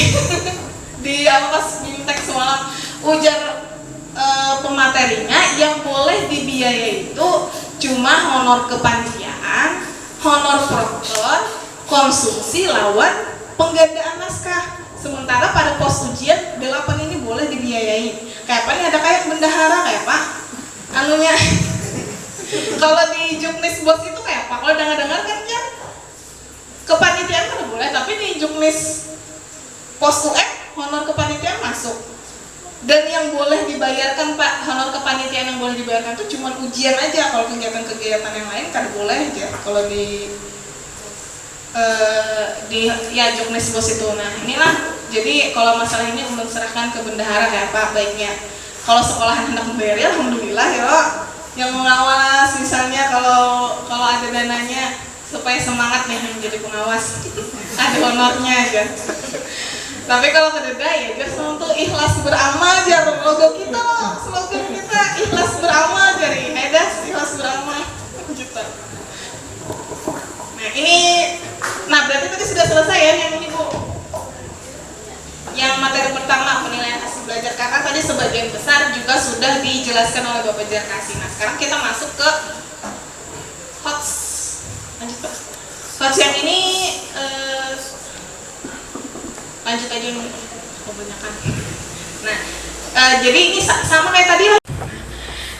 pas Bimtek semalam. Ujar pematerinya yang boleh dibiayai itu cuma honor kepanitiaan, honor proktor, konsumsi lawan penggandaan naskah. Sementara pada pos ujian 8 ini boleh dibiayai. Kayak apa nih, ada kayak bendahara kayak Pak anunya. Kalau di Juknis Bos itu kayak apa? Kalau dengar-dengar kan ya kepanitiaan kan boleh, tapi di Juknis pos UM honor kepanitiaan masuk. Dan yang boleh dibayarkan Pak, honor kepanitiaan yang boleh dibayarkan itu cuma ujian aja. Kalau kegiatan-kegiatan yang lain kan boleh aja. Kalau di ya Juknis Bos itu. Nah inilah, jadi kalau masalah ini belum serahkan ke bendahara kayak apa baiknya. Kalau sekolahan hendak membayar ya alhamdulillah ya, yang mengawas misalnya kalau ada dananya supaya semangat nih menjadi pengawas, ada honornya aja. Tapi kalau kededa ya just untuk ikhlas beramal jar, logo kita loh, slogan kita ikhlas beramal jari, edas ikhlas beramal gitu. Nah ini, nah berarti tadi sudah selesai ya yang ini Bu. Yang materi pertama penilaian hasil belajar kakak tadi sebagian besar juga sudah dijelaskan oleh Bapak Jarkasi. Nah sekarang kita masuk ke HOTS. Lanjut Pak. HOTS yang ini lanjut aja nih, kebanyakan. Nah jadi ini sama kayak tadi.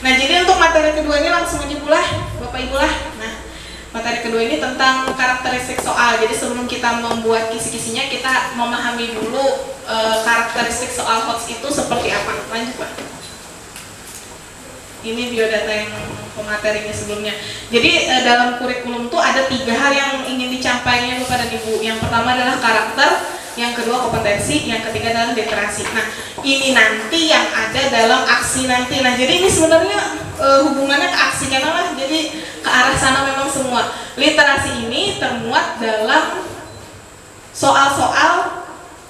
Nah jadi untuk materi kedua ini langsung aja Bu lah, Bapak Ibu lah. Nah materi kedua ini tentang karakteristik soal. Jadi sebelum kita membuat kisi-kisinya, kita memahami dulu karakteristik soal HOTS itu seperti apa. Lanjut Pak. Ini biodata yang pematerinya sebelumnya. Jadi dalam kurikulum tuh ada 3 hal yang ingin dicampaikan kepada Ibu. Yang pertama adalah karakter, yang kedua kompetensi, yang ketiga adalah literasi. Nah ini nanti yang ada dalam aksi nanti. Nah jadi ini sebenarnya hubungannya ke aksinya lah. Jadi ke arah sana memang semua. Literasi ini termuat dalam soal-soal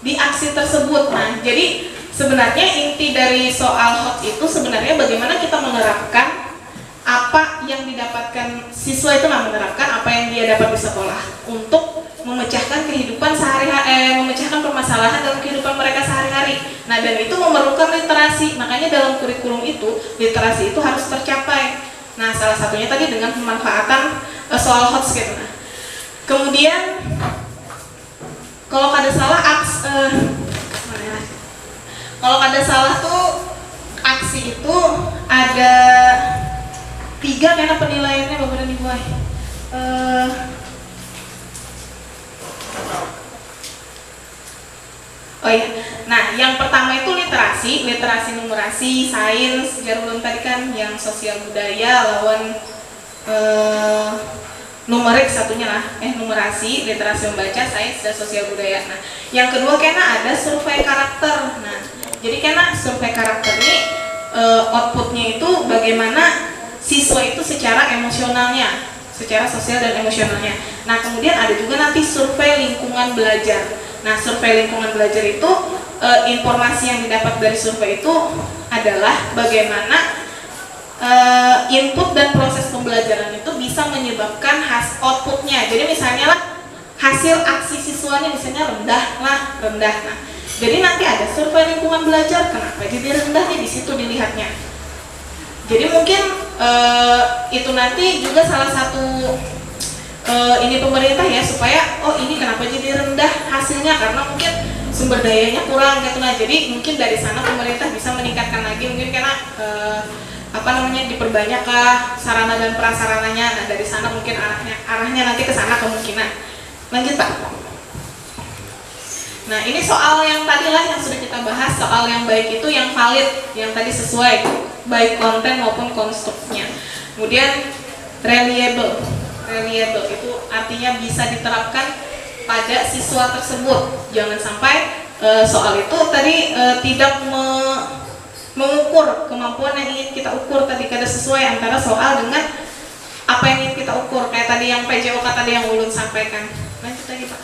di aksi tersebut. Nah jadi sebenarnya inti dari soal HOTS itu sebenarnya bagaimana kita menerapkan apa yang didapatkan siswa itu, menerapkan apa yang dia dapat di sekolah untuk memecahkan kehidupan sehari-hari, memecahkan permasalahan dalam kehidupan mereka sehari-hari. Nah dan itu memerlukan literasi, makanya dalam kurikulum itu literasi itu harus tercapai. Nah salah satunya tadi dengan pemanfaatan soal HOTS gitu. Nah Kemudian kalau kada salah kalau kada salah tuh aksi itu ada 3 karena penilaiannya Bapak dan Ibu. Oh iya, nah yang pertama itu literasi numerasi, sains, Jarulun tadi kan yang sosial budaya lawan numerik satunya lah, numerasi, literasi membaca, sains dan sosial budaya. Nah, yang kedua kena ada survei karakter. Nah, jadi kena survei karakter ini outputnya itu bagaimana siswa itu secara emosionalnya, secara sosial dan emosionalnya. Nah, kemudian ada juga nanti survei lingkungan belajar. Nah, survei lingkungan belajar itu informasi yang didapat dari survei itu adalah bagaimana input dan proses pembelajaran itu bisa menyebabkan outputnya. Jadi misalnya lah hasil aksi siswanya misalnya rendah. Nah, jadi nanti ada survei lingkungan belajar, kenapa jadi rendahnya di situ dilihatnya. Jadi mungkin itu nanti juga salah satu ini pemerintah ya, supaya ini kenapa jadi rendah hasilnya, karena mungkin sumber dayanya kurang gitu. Nah, jadi mungkin dari sana pemerintah bisa meningkatkan lagi, mungkin karena diperbanyakkah sarana dan prasarananya. Nah, dari sana mungkin arahnya nanti ke sana kemungkinan. Lanjut Pak. Nah, ini soal yang tadilah yang sudah kita bahas, soal yang baik itu yang valid, yang tadi sesuai baik konten maupun konstruknya. Kemudian reliable itu artinya bisa diterapkan pada siswa tersebut. Jangan sampai soal itu tadi tidak mengukur kemampuan yang ingin kita ukur tadi, kada sesuai antara soal dengan apa yang ingin kita ukur, kayak tadi yang PJOK tadi yang Ulun sampaikan. Lanjut lagi Pak.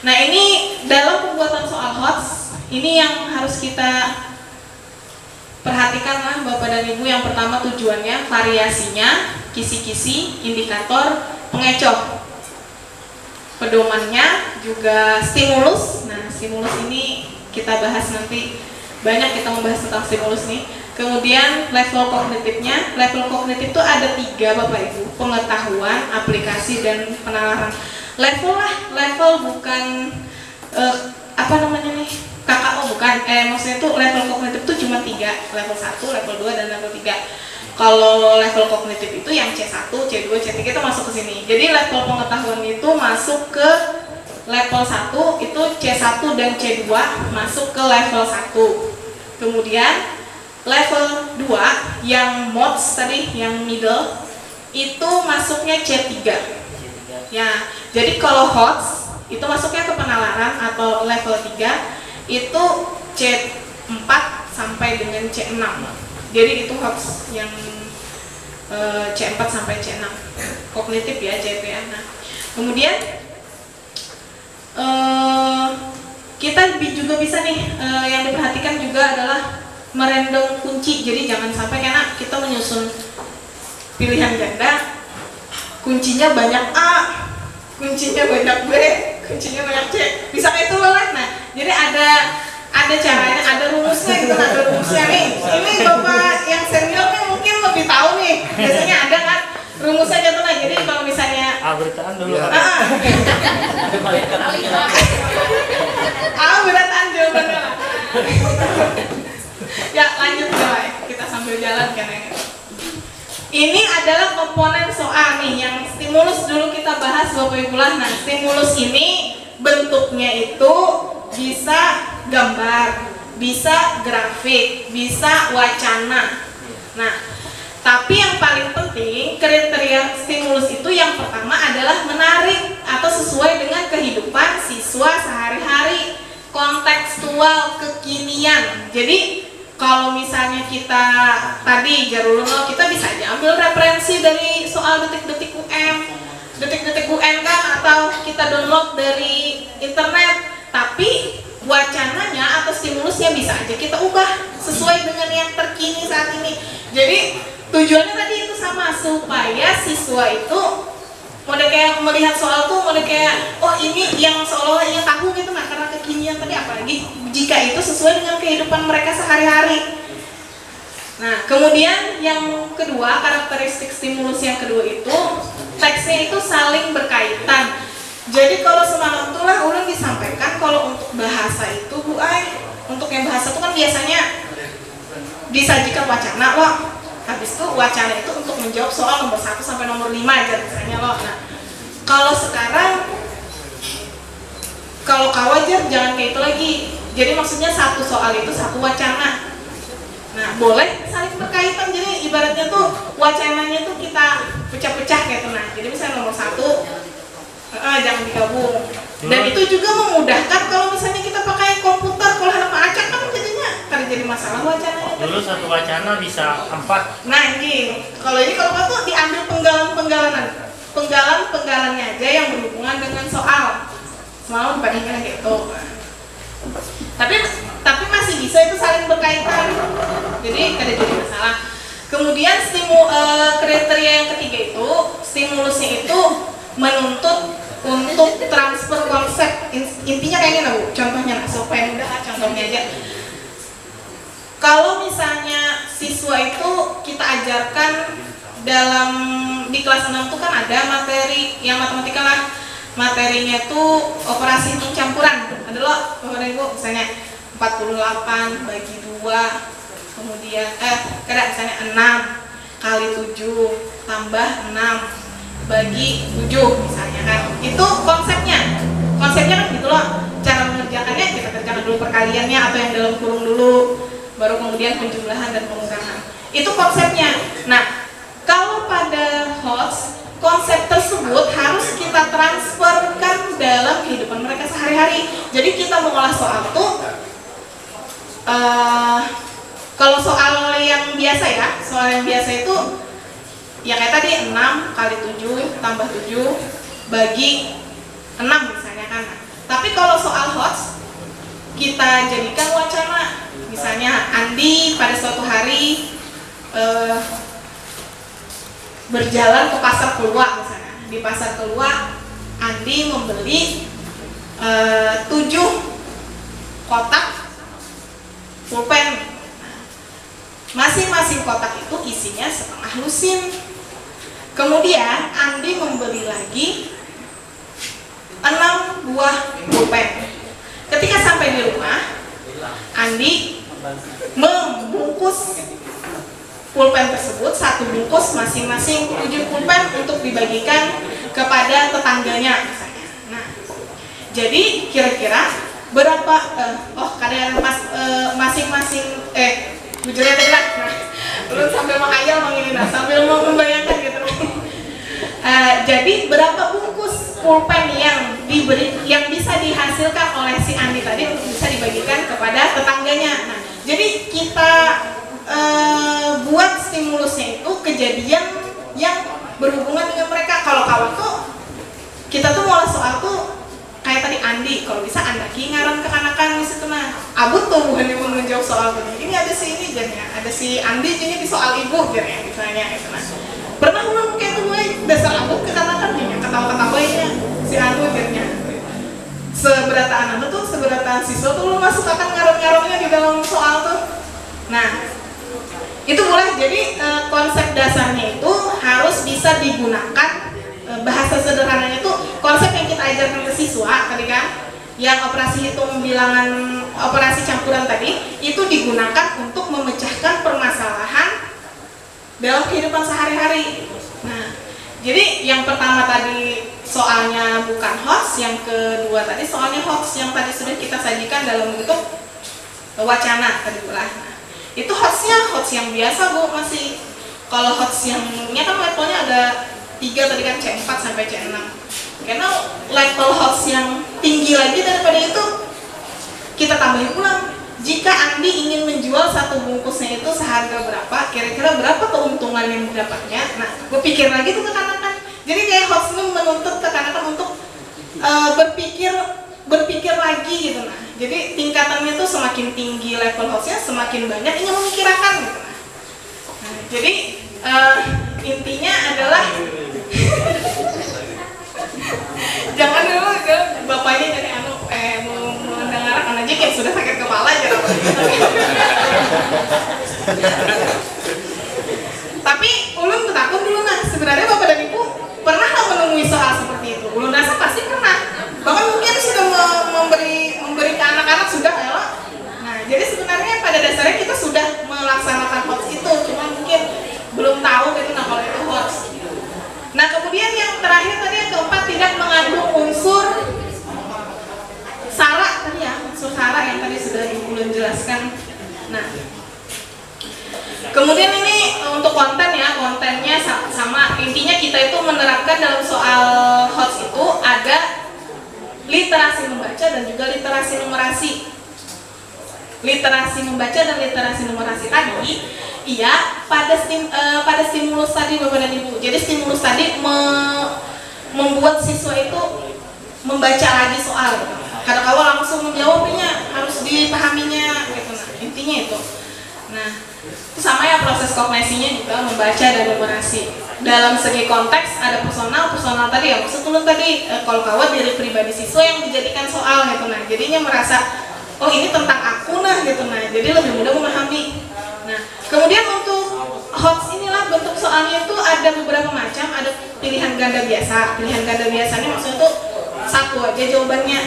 Nah, ini dalam pembuatan soal HOTS ini yang harus kita perhatikan lah Bapak dan Ibu. Yang pertama tujuannya, variasinya, kisi-kisi, indikator, pengecoh. Pedomannya juga stimulus. Nah, stimulus ini kita bahas nanti, banyak kita membahas tentang stimulus nih. Kemudian level kognitifnya. Level kognitif itu ada 3 Bapak Ibu, pengetahuan, aplikasi, dan penalaran. Level bukan KKO bukan. Maksudnya itu level kognitif itu cuma 3, level 1, level 2, dan level 3. Kalau level kognitif itu yang C1, C2, C3 itu masuk ke sini. Jadi level pengetahuan itu masuk ke level 1, itu C1 dan C2 masuk ke level 1. Kemudian level 2 yang mods tadi, yang middle, itu masuknya C3. Ya, jadi kalau HOTS itu masuknya ke penalaran atau level 3 itu C4 sampai dengan C6. Jadi itu HOTS yang C4 sampai C6. Kognitif ya, CP ya. Nah, kemudian kita juga bisa nih yang diperhatikan juga adalah merandom kunci. Jadi jangan sampai karena kita menyusun pilihan ganda, kuncinya banyak A, kuncinya banyak B, kuncinya banyak C, bisa kayak itu lah. Nah, jadi ada caranya, ada rumusnya gitu, ada rumusnya nih. Ini Bapak yang senior nih mungkin lebih tahu nih. Biasanya ada kan rumusnya gitu. Nah, jadi kalau misalnya beritaan dulu. Beritaan jawabannya lah. Ya, lanjut guys, kita sambil jalan kan ya. Ini adalah komponen soal nih, yang stimulus dulu kita bahas Bapak Ibu lah. Nah, stimulus ini bentuknya itu bisa gambar, bisa grafik, bisa wacana. Nah, tapi yang paling penting kriteria stimulus itu yang pertama adalah menarik atau sesuai dengan kehidupan siswa sehari-hari, kontekstual, kekinian. Jadi kalau misalnya kita tadi Jarulono, kita bisa aja ambil referensi dari soal detik-detik UN kan, atau kita download dari internet. Tapi wacananya atau stimulusnya bisa aja kita ubah sesuai dengan yang terkini saat ini. Jadi tujuannya tadi itu sama, supaya siswa itu mode kayak melihat soal tuh mode kayak ini yang seolah-olah ia tahu gitu. Nah, karena kekinian tadi, apalagi jika itu sesuai dengan kehidupan mereka sehari-hari. Nah, kemudian yang kedua, karakteristik stimulus yang kedua itu teksnya itu saling berkaitan. Jadi kalau semalam itulah ulun disampaikan kalau untuk bahasa itu Bu Ai, untuk yang bahasa itu kan biasanya disajikan wacana loh. Habis itu wacana itu untuk menjawab soal nomor 1 sampai nomor 5 aja misalnya loh. Nah, kalau sekarang kalau kawajar jangan kayak itu lagi. Jadi maksudnya satu soal itu satu wacana. Nah, boleh saling berkaitan. Jadi ibaratnya tuh wacananya tuh kita pecah-pecah gitu. Nah, jadi misalnya nomor 1 jangan digabung. Dan itu juga memudahkan kalau misalnya kita pakai komputer. Kalau nama acak kan jadinya kan jadi masalah wacananya. Dulu satu wacana bisa 4. Nah, ini kalau tuh diambil penggalannya aja yang berhubungan dengan soal. Semalam dibandingkan gitu. Tapi masih bisa itu saling berkaitan. Jadi kada jadi masalah. Kemudian kriteria yang ketiga itu stimulusnya itu menuntut untuk transfer konsep. Intinya kayak gini Bu, contohnya supaya mudah contohnya aja. Kalau misalnya siswa itu kita ajarkan di kelas 6 itu kan ada materi yang matematika lah. Materinya itu operasi hitung campuran. Ada loh Bapak dan Ibu, misalnya 48 bagi 2, kemudian misalnya 6 kali 7 tambah 6 bagi 7 misalnya kan. Itu konsepnya kan gitu loh. Cara mengerjakannya kita kerjakan dulu perkaliannya atau yang dalam kurung dulu, baru kemudian penjumlahan dan pengurangan. Itu konsepnya. Nah, kalau pada HOTS konsep tersebut harus kita transferkan dalam kehidupan mereka sehari-hari. Jadi kita mengolah soal itu kalau soal yang biasa itu ya kayak tadi 6 kali 7 tambah 7 bagi 6 misalnya kan. Tapi kalau soal HOTS kita jadikan wacana. Misalnya Andi pada suatu hari berjalan ke pasar keluar misalnya. Di pasar keluar Andi membeli 7 kotak pulpen. Masing-masing kotak itu isinya setengah lusin. Kemudian Andi membeli lagi 6 buah pulpen. Ketika sampai di rumah, Andi membungkus pulpen tersebut, satu bungkus masing-masing 7 pulpen untuk dibagikan kepada tetangganya misalnya. Nah, jadi kira-kira berapa kadang masing-masing jujur aja lah. Lu sambil menghayal sambil mau membayangkan gitu. Jadi berapa bungkus pulpen yang bisa dihasilkan oleh si Andi tadi untuk bisa dibagikan kepada tetangganya. Nah, jadi kita buat stimulusnya itu kejadian yang berhubungan dengan mereka. Kalau kawan tuh kita tuh mulai soal tuh kayak tadi Andi, kalau bisa andaki ngaran kekanakan di situ. Nah, abut tuh bukan yang menjawab soal begini. Ini ada si ini jadinya, ada si Andi jadi di soal ibu jadinya misalnya itu. Nah, pernah ulang kayak tuh dasar abut kekanakan jadinya ketawa-ketawanya si Anu jadinya. Seberataan anu tuh seberataan siswa tuh lu masuk akan ngaran-ngarannya di dalam soal tuh. Nah, itu boleh. Jadi konsep dasarnya itu harus bisa digunakan. Bahasa sederhananya itu konsep yang kita ajarkan ke siswa tadi kan, yang operasi hitung bilangan, operasi campuran tadi itu digunakan untuk memecahkan permasalahan dalam kehidupan sehari-hari. Nah, jadi yang pertama tadi soalnya bukan HOTS, yang kedua tadi soalnya HOTS yang tadi sudah kita sajikan dalam bentuk wacana tadi lah. Nah, itu HOTS-nya HOTS yang biasa Bu masih. Kalau HOTS yang kan levelnya ada 3 tadi kan, C4 sampai C6. Karena level HOTS yang tinggi lagi daripada itu kita tambahin ulang. Jika Andi ingin menjual satu bungkusnya itu seharga berapa, kira-kira berapa keuntungan yang didapatnya. Nah, gue pikir lagi tuh kekanakan. Jadi kayak HOTS itu menuntut kekanakan untuk berpikir lagi gitu. Nah, jadi tingkatannya tuh semakin tinggi level HOTS-nya, semakin banyak ingin memikirkan gitu. Nah, jadi intinya adalah jangan dulu bapaknya jadi mendengarkan aja kayak sudah sakit kepala aja. Tapi ulun takut dulu. Nah, sebenarnya Bapak dan Ibu pernah menerapkan dalam soal HOTS itu ada literasi membaca dan juga literasi numerasi. Literasi membaca dan literasi numerasi tadi, iya pada stimulus tadi Bapak dan Ibu. Jadi stimulus tadi membuat siswa itu membaca lagi soal. Karena kalau langsung menjawabnya harus dipahaminya gitu. Nah, intinya itu. Nah, itu sama ya proses kognisinya juga membaca dan numerasi. Dalam segi konteks ada personal tadi ya maksud ulun tadi kalau kawat diri pribadi siswa yang dijadikan soal gitu. Nah, jadinya merasa oh ini tentang aku nah gitu. Nah, jadi lebih mudah memahami. Nah, kemudian untuk HOTS inilah bentuk soalnya itu ada beberapa macam, ada pilihan ganda biasa. Pilihan ganda biasanya maksudnya itu satu aja jawabannya.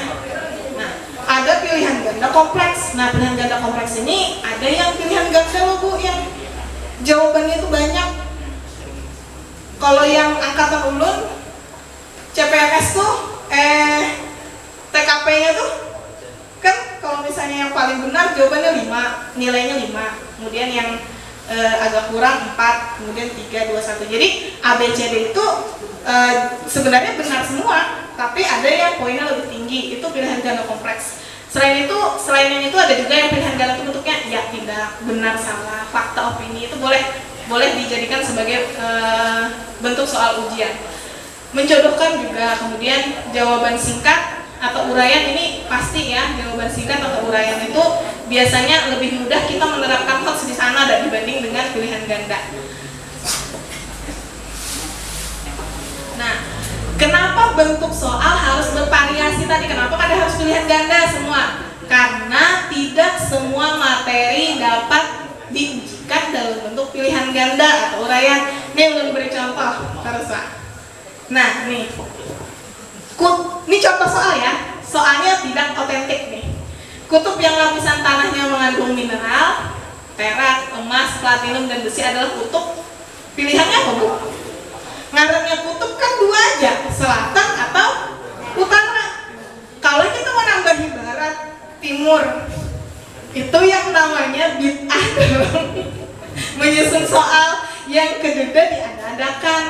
Nah, ada pilihan ganda kompleks. Nah, pilihan ganda kompleks ini ada yang pilihan ganda loh Bu yang jawabannya itu banyak. Kalau yang angkatan ulun CPNS tuh TKP-nya tuh kan kalau misalnya yang paling benar jawabannya 5, nilainya 5. Kemudian yang agak kurang 4, kemudian 3, 2, 1. Jadi ABCD itu sebenarnya benar semua, tapi ada yang poinnya lebih tinggi, itu pilihan ganda kompleks. Selain yang itu ada juga yang pilihan ganda itu bentuknya ya tidak, benar, salah, fakta, opini, itu boleh dijadikan sebagai bentuk soal ujian. Menjodohkan juga, kemudian jawaban singkat atau uraian ini pasti ya, jawaban singkat atau uraian itu biasanya lebih mudah kita menerapkan HOTS di sana dibanding dengan pilihan ganda. Nah, kenapa bentuk soal harus bervariasi tadi? Kenapa kada harus pilihan ganda semua? Karena tidak semua materi dapat diujikan dalam bentuk pilihan ganda atau uraian. Ini belum beri contoh, harusnya. Nah, nih. Ini contoh soal ya. Soalnya tidak otentik nih. Kutub yang lapisan tanahnya mengandung mineral, perak, emas, platinum, dan besi adalah kutub. Pilihannya apa Bu? Ngarannya kutub kan 2 aja, selatan atau utara. Kalau kita mau nambahin barat, timur, itu yang namanya bid'ah menyusun soal yang kedua diada-adakan.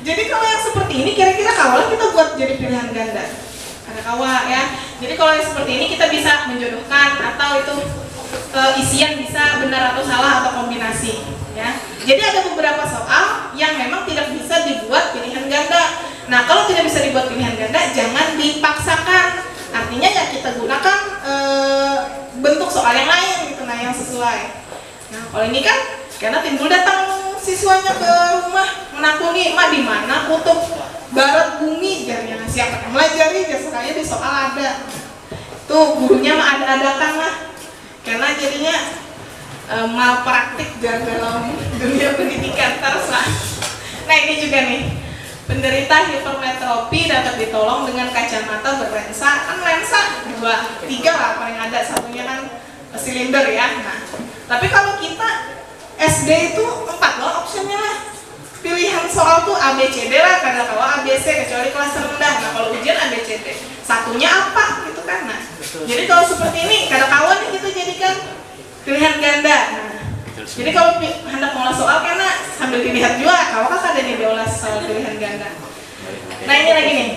Jadi kalau yang seperti ini kira-kira kawalah kita buat jadi pilihan ganda. Ada kawa ya. Jadi kalau yang seperti ini kita bisa menjodohkan atau itu isian bisa benar atau salah atau kombinasi ya. Jadi ada beberapa soal yang memang tidak bisa dibuat pilihan ganda. Nah, kalau tidak bisa dibuat pilihan ganda jangan dipaksakan. Artinya ya kita gunakan bentuk soal yang lain gitu, nah yang sesuai. Nah, kalau ini kan karena timbul datang siswanya ke rumah menakuni, "Ma di mana kutub barat bumi?" Jarnya siapa yang melajari biasanya di soal ada. Tuh gurunya mah ada-adakan lah. Karena jadinya malpraktik dalam dunia pendidikan terus lah. Nah, ini juga nih. Penderita hipermetropi dapat ditolong dengan kacamata berlensa. Kan lensa 2, 3 lah paling ada, satunya kan silinder ya. Nah, tapi kalau kita SD itu 4 loh optionnya lah. Pilihan soal tuh ABCD lah, kadang kalau ABC kecuali kelas rendah. Nah, kalau ujian ABCD. Satunya apa gitu kan. Nah, jadi kalau seperti ini kadang kawan nih kita jadikan pilihan ganda. Nah, jadi kalau hendak mengolah soal karena sambil dilihat juga kalau kan ada nih diolah soal pilihan ganda. Nah, ini lagi nih.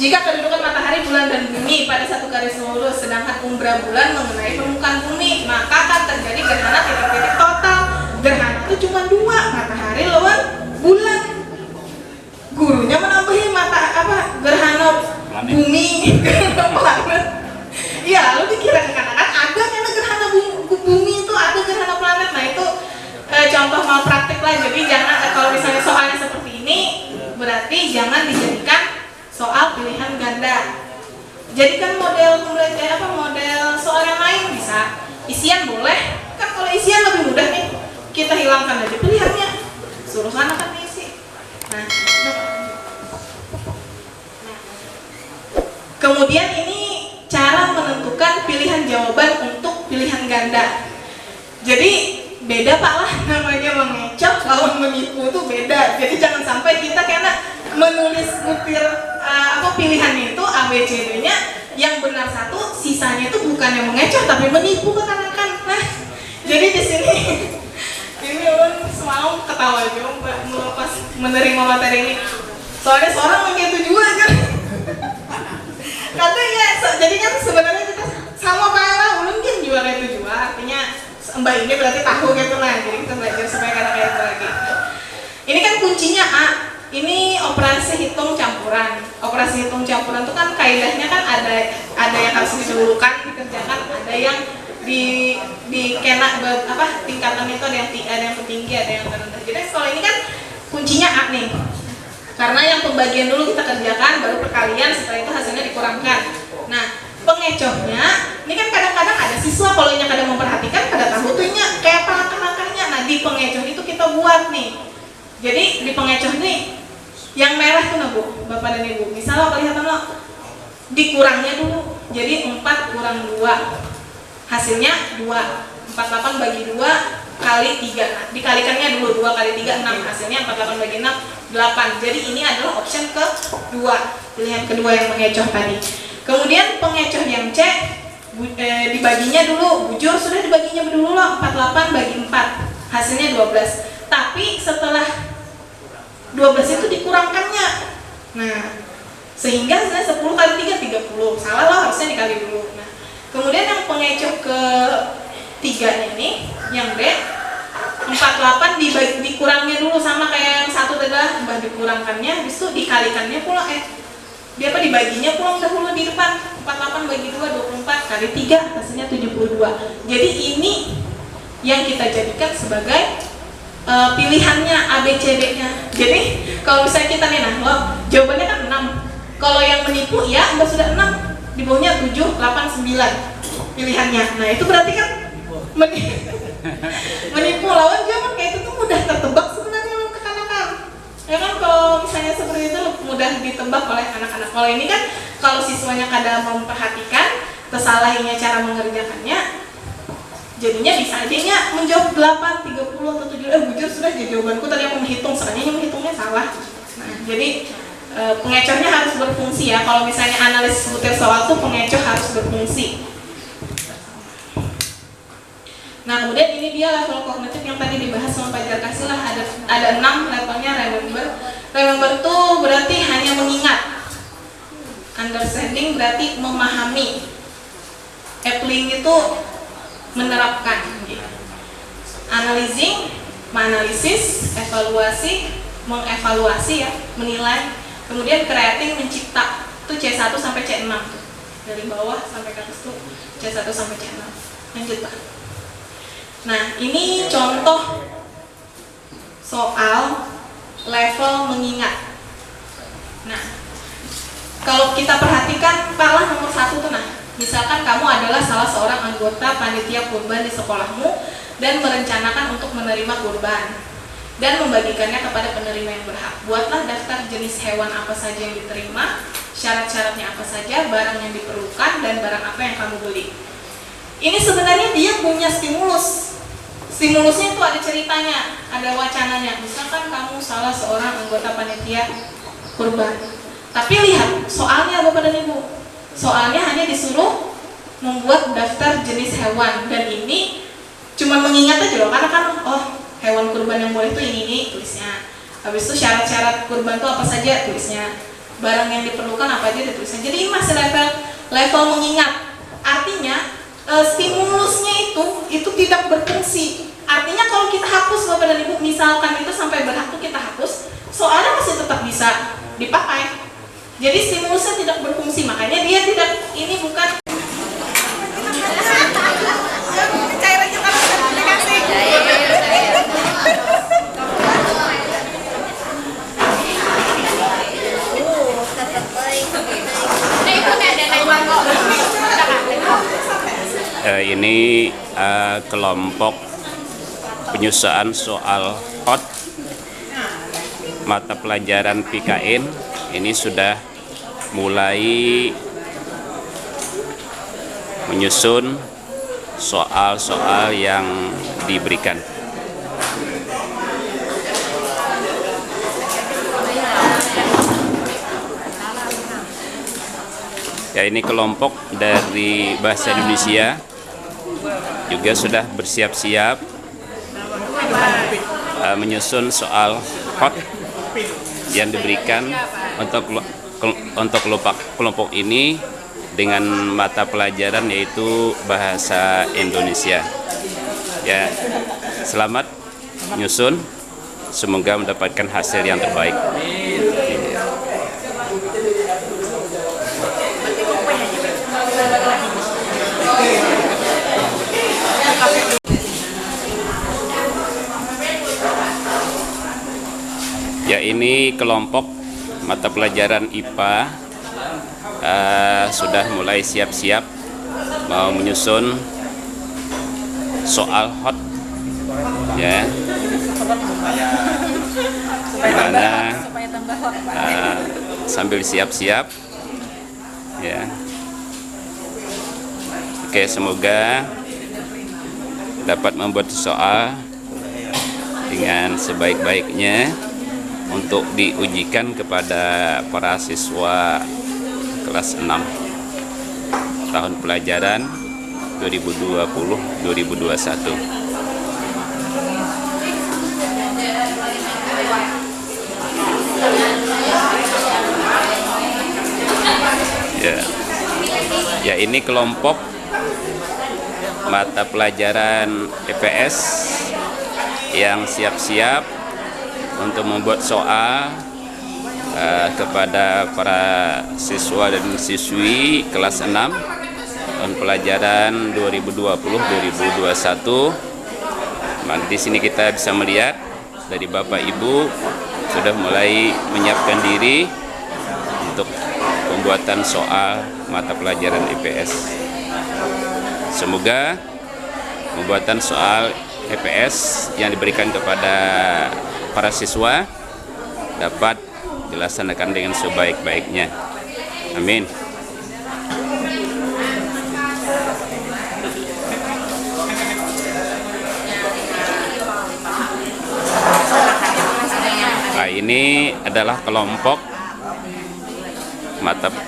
Jika kedudukan matahari, bulan, dan bumi pada satu garis lurus, sedangkan umbra bulan mengenai permukaan bumi, maka akan terjadi gerhana titik-titik total. Gerhana itu cuma 2, matahari lawan bulan. Gurunya menambahi gerhana bumi, gerhana planet. Iya, lalu dikira kan ada karena gerhana bumi itu ada gerhana planet. Nah, itu contoh malpraktik lah. Jadi jangan kalau misalnya soalnya seperti ini, berarti jangan dijadikan soal pilihan ganda. Jadikan model soal yang lain bisa. Isian boleh. Kan kalau isian lebih mudah nih. Kita hilangkan aja pilihannya. Suruh sana kan diisi. Nah. Kemudian ini cara menentukan pilihan jawaban untuk pilihan ganda. Jadi beda Pak lah namanya mengecoh lawan menipu tuh beda. Jadi jangan sampai kita karena menulis butir pilihannya itu ABCD-nya yang benar satu, sisanya itu bukan yang mengecoh tapi menipu kekanakan. Nah, jadi di sini ini ulun semalam ketawa juga pas menerima materi ini. Soalnya seorang pakai 7 aja. Katanya, jadi kan sebenarnya kita sama Pak ulun kan juara 7, artinya Mbak ini berarti tahu gitu lah. Jadi kita belajar supaya kayak itu lagi. Ini kan kuncinya A. Ini operasi hitung campuran. Operasi hitung campuran itu kan kaidahnya kan ada yang harus didahulukan dikerjakan, ada yang di kena tingkatan itu ada yang tertinggi, ada yang terendah. Jadi kalau ini kan kuncinya A nih. Karena yang pembagian dulu kita kerjakan, baru perkalian, setelah itu hasilnya dikurangkan. Nah, pengecohnya, ini kan kadang-kadang ada siswa kalau yang kadang memperhatikan pada tahu tuh kayak apa langkah-langkahnya. Nah, di pengecoh itu kita buat nih. Jadi di pengecoh nih, yang merah tuh Bu, Bapak dan Ibu. Misalnya kelihatan lo, dikurangnya dulu. Jadi 4 kurang 2, hasilnya 2. 48 bagi 2 kali 3. Nah, dikalikannya dulu 2 kali 3 6, hasilnya 48 bagi 6 8. Jadi ini adalah option kedua, pilihan kedua yang mengecoh tadi. Kemudian pengecoh yang C dibaginya dulu, bujur sudah dibaginya dulu loh, 48 bagi 4, hasilnya 12. Tapi setelah 12 itu dikurangkannya. Nah, sehingga hasilnya 10 kali 3 30. Salah loh, harusnya dikali dulu. Nah, kemudian yang pengecoh ke 3 ini, yang D, 48 dikurangnya dulu sama kayak yang satu adalah dikurangkannya, habis itu dikalikannya pula dibaginya pulang dahulu di depan. 48 bagi 2 24 kali 3 hasilnya 72. Jadi ini yang kita jadikan sebagai pilihannya ABCD-nya. Jadi kalau misalnya kita nih jawabannya kan 6. Kalau yang menipu ya udah sudah 6, di bawahnya 7 8 9 pilihannya. Nah, itu berarti kan menipu lawan jawaban kayak itu tuh mudah tertebak sebenarnya oleh anak-anak. Ya kan kalau misalnya seperti itu mudah ditebak oleh anak-anak. Kalau ini kan kalau siswanya kadang memperhatikan kesalahannya cara mengerjakannya, jadinya bisa aja menjawab 8, 30 atau 7. Bujur sudah jadi jawabanku tadi yang menghitung, sebenarnya menghitungnya salah. Nah, jadi pengecohnya harus berfungsi ya. Kalau misalnya analisis butir soal tuh pengecoh harus berfungsi. Nah, kemudian ini dia level kognitif yang tadi dibahas sama Pak Jarkasi lah, ada 6 levelnya. Remember tuh berarti hanya mengingat. Understanding berarti memahami. Applying itu menerapkan. Analyzing, menganalisis, evaluasi, mengevaluasi ya, menilai. Kemudian creating, mencipta. Itu C1 sampai C6. Dari bawah sampai ke atas tuh C1 sampai C6. Lanjut Pak. Nah, ini contoh soal level mengingat. Nah, kalau kita perhatikan Pak nomor 1 tuh misalkan kamu adalah salah seorang anggota panitia kurban di sekolahmu dan merencanakan untuk menerima kurban dan membagikannya kepada penerima yang berhak. Buatlah daftar jenis hewan apa saja yang diterima, syarat-syaratnya apa saja, barang yang diperlukan, dan barang apa yang kamu beli. Ini sebenarnya dia punya stimulus. Stimulusnya itu ada ceritanya, ada wacananya. Misalkan kamu salah seorang anggota panitia kurban. Tapi lihat soalnya Bapak dan Ibu. Soalnya hanya disuruh membuat daftar jenis hewan, dan ini cuma mengingat aja loh, karena kan hewan kurban yang boleh itu ini tulisnya. Habis itu syarat-syarat kurban itu apa saja tulisnya. Barang yang diperlukan apa aja ditulisnya. Jadi ini masih level mengingat. Artinya stimulusnya itu tidak berfungsi. Artinya kalau kita hapus Bapak dan Ibu, misalkan itu sampai berhak tuh kita hapus, soalnya masih tetap bisa dipakai. Jadi stimulusnya tidak berfungsi, makanya dia tidak, ini bukan cairannya kalau dikasih. Ini kelompok penyusuan soal hot mata pelajaran PKN. Ini sudah mulai menyusun soal-soal yang diberikan. Ya, ini kelompok dari Bahasa Indonesia juga sudah bersiap-siap menyusun soal hot yang diberikan untuk kelompok ini dengan mata pelajaran yaitu bahasa Indonesia. Ya, selamat nyusun, semoga mendapatkan hasil yang terbaik. Ya, ini kelompok mata pelajaran IPA sudah mulai siap-siap mau menyusun soal hot, ya, dimana sambil siap-siap, ya. Oke, semoga dapat membuat soal dengan sebaik-baiknya untuk diujikan kepada para siswa kelas 6 tahun pelajaran 2020-2021. Ya, ini kelompok mata pelajaran EPS yang siap-siap untuk membuat soal kepada para siswa dan siswi kelas 6 tahun pelajaran 2020-2021. Di sini kita bisa melihat dari Bapak Ibu sudah mulai menyiapkan diri untuk pembuatan soal mata pelajaran IPS. Semoga pembuatan soal IPS yang diberikan kepada para siswa dapat dilaksanakan dengan sebaik-baiknya. Amin. Nah, ini adalah kelompok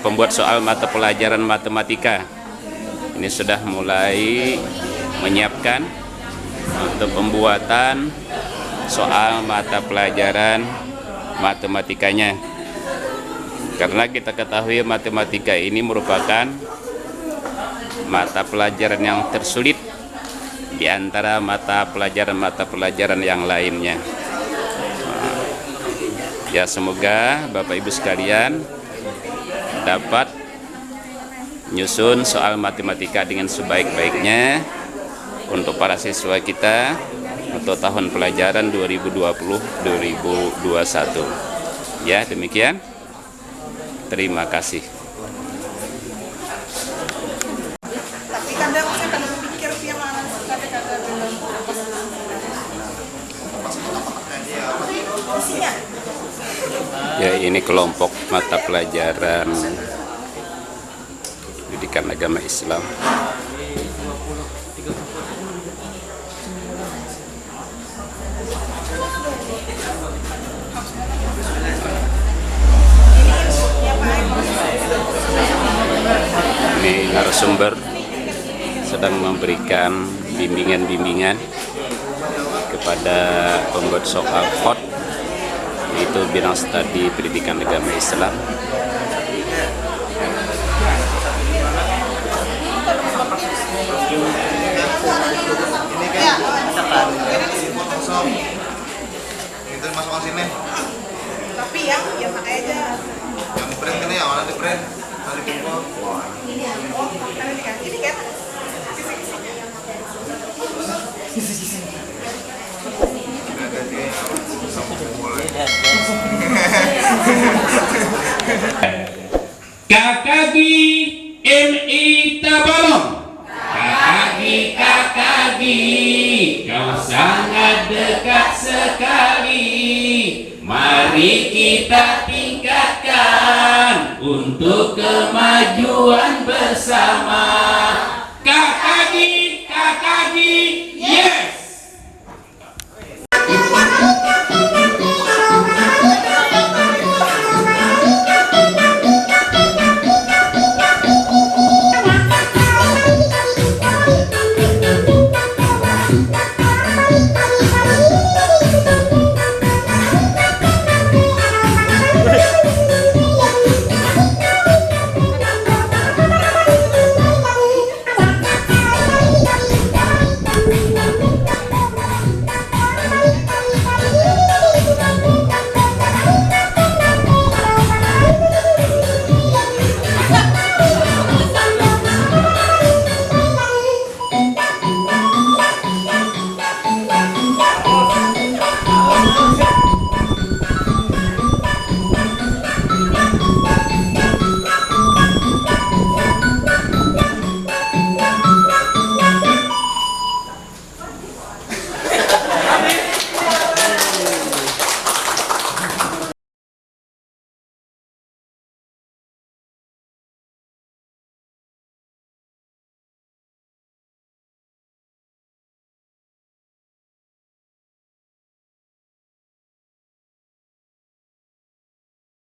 pembuat soal mata pelajaran matematika. Ini sudah mulai menyiapkan untuk pembuatan soal mata pelajaran matematikanya, karena kita ketahui matematika ini merupakan mata pelajaran yang tersulit di antara mata pelajaran yang lainnya. Ya, semoga Bapak Ibu sekalian dapat menyusun soal matematika dengan sebaik-baiknya untuk para siswa kita untuk tahun pelajaran 2020-2021. Ya, demikian. Terima kasih. Tapi kadang saya kadang pikir yang mana Ya, ini kelompok mata pelajaran pendidikan agama Islam. Ini narasumber sedang memberikan bimbingan-bimbingan kepada pembuat soal hot, yaitu bidang studi pendidikan agama Islam. Itu masuk ke sini. tapi yang pakai aja. Yang di print ini, yang mana di print? Mana di kumpul? Oh, karena dikasih ini kan. Kakagi MI Tabalong. Kakagi, kau sangat dekat sekali. Mari kita tingkatkan untuk kemajuan bersama.